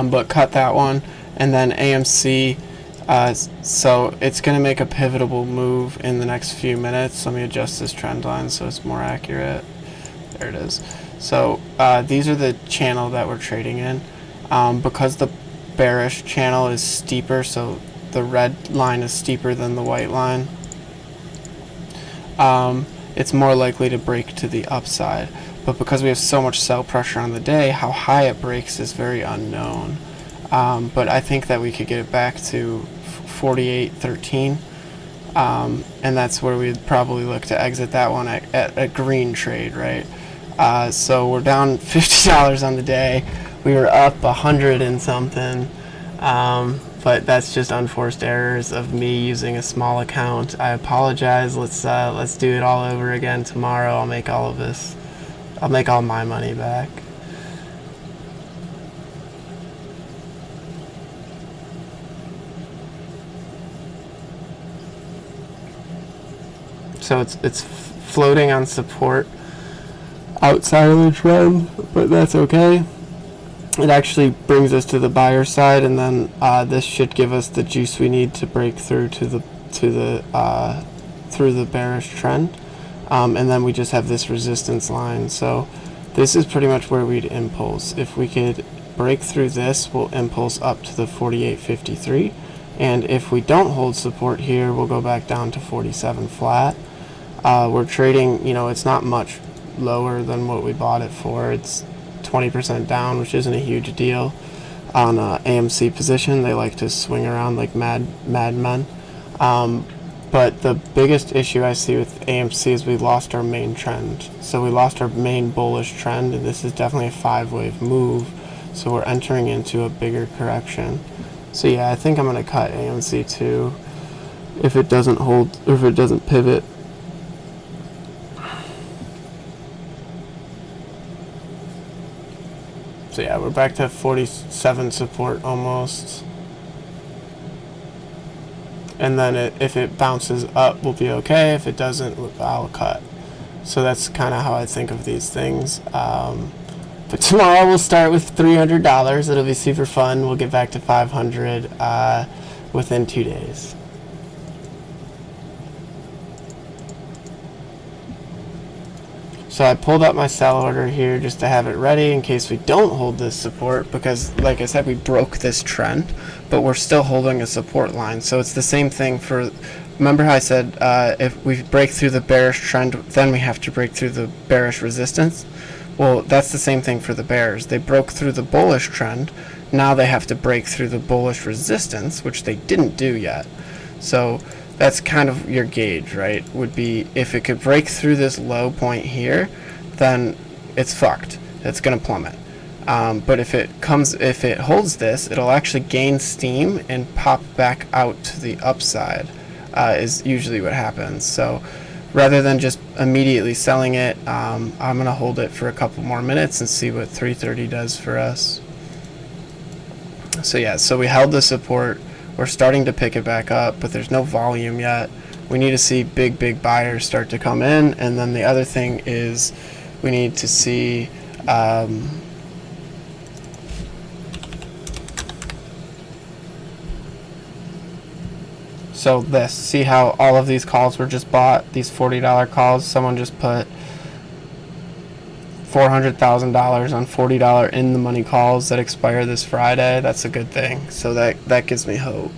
But cut that one. And then AMC, so it's going to make a pivotal move in the next few minutes. Let me adjust this trend line so it's more accurate. There it is. So these are the channel that we're trading in. Because the bearish channel is steeper, so the red line is steeper than the white line, it's more likely to break to the upside. But because we have so much sell pressure on the day, how high it breaks is very unknown. But I think that we could get it back to 48.13. And that's where we'd probably look to exit that one at a green trade, right? So we're down $50 on the day. We were up 100 and something, but that's just unforced errors of me using a small account. I apologize. Let's do it all over again tomorrow. I'll make all of this. I'll make all my money back. So it's floating on support outside of the trend, but that's okay. It actually brings us to the buyer side, and then this should give us the juice we need to break through to the through the bearish trend, and then we just have this resistance line. So this is pretty much where we'd impulse. If we could break through this, we'll impulse up to the 48.53, and if we don't hold support here, we'll go back down to 47 flat. We're trading, it's not much lower than what we bought it for. It's 20% down, which isn't a huge deal. On AMC position, they like to swing around like madmen. But the biggest issue I see with AMC is we lost our main trend. So we lost our main bullish trend, and this is definitely a 5-wave move. So we're entering into a bigger correction. So yeah, I think I'm going to cut AMC too if it doesn't hold, or if it doesn't pivot. So yeah, we're back to 47 support almost. And then if it bounces up, we'll be okay. If it doesn't, I'll cut. So that's kind of how I think of these things. But tomorrow we'll start with $300. It'll be super fun. We'll get back to 500 within 2 days. So I pulled up my sell order here just to have it ready in case we don't hold this support, because like I said, we broke this trend, but we're still holding a support line. So it's the same thing for, remember how I said if we break through the bearish trend, then we have to break through the bearish resistance? Well, that's the same thing for the bears. They broke through the bullish trend. Now they have to break through the bullish resistance, which they didn't do yet. So that's kind of your gauge, right? Would be if it could break through this low point here, then it's fucked. It's going to plummet. But if it holds this, it'll actually gain steam and pop back out to the upside, is usually what happens. So rather than just immediately selling it, I'm going to hold it for a couple more minutes and see what 330 does for us. So yeah, so we held the support. We're starting to pick it back up, but there's no volume yet. We need to see big buyers start to come in, and then the other thing is we need to see so this, see how all of these calls were just bought, these $40 calls. Someone just put $400,000 on $40 in the money calls that expire this Friday. That's a good thing. So that gives me hope.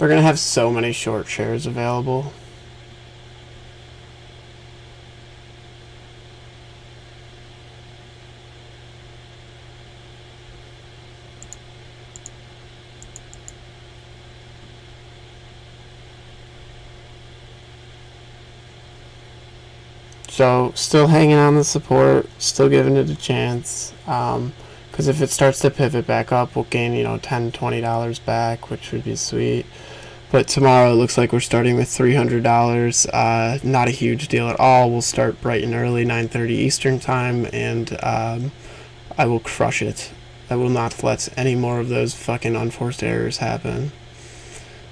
We're going to have so many short shares available. So still hanging on the support, still giving it a chance. Because if it starts to pivot back up, we'll gain, $10, $20 back, which would be sweet. But tomorrow it looks like we're starting with $300. Not a huge deal at all. We'll start bright and early, 9:30 Eastern time, and I will crush it. I will not let any more of those fucking unforced errors happen.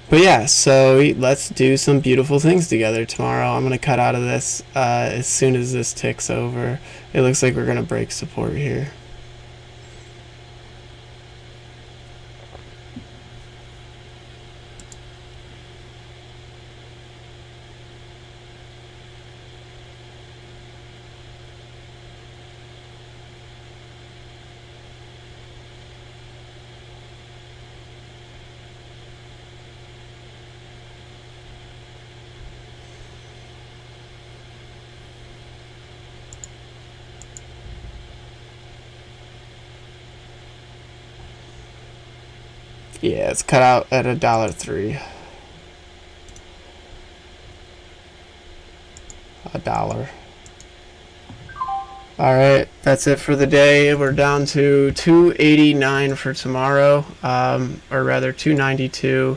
But yeah, so let's do some beautiful things together tomorrow. I'm going to cut out of this as soon as this ticks over. It looks like we're going to break support here. Yeah, it's cut out at $1.03. $1. Alright, that's it for the day. We're down to 289 for tomorrow, or rather 292.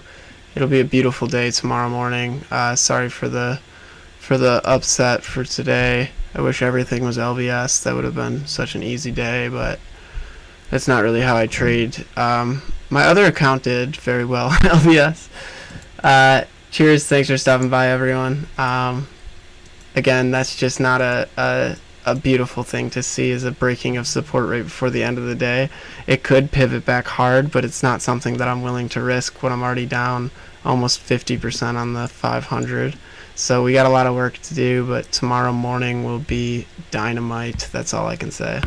It'll be a beautiful day tomorrow morning. Sorry for the upset for today. I wish everything was LBS. That would have been such an easy day, but that's not really how I trade. My other account did very well on LBS. Cheers, thanks for stopping by, everyone. Again, that's just not a a beautiful thing to see, is a breaking of support right before the end of the day. It could pivot back hard, but it's not something that I'm willing to risk when I'm already down almost 50% on the 500. So we got a lot of work to do, but tomorrow morning will be dynamite. That's all I can say.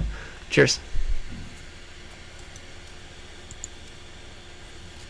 Cheers.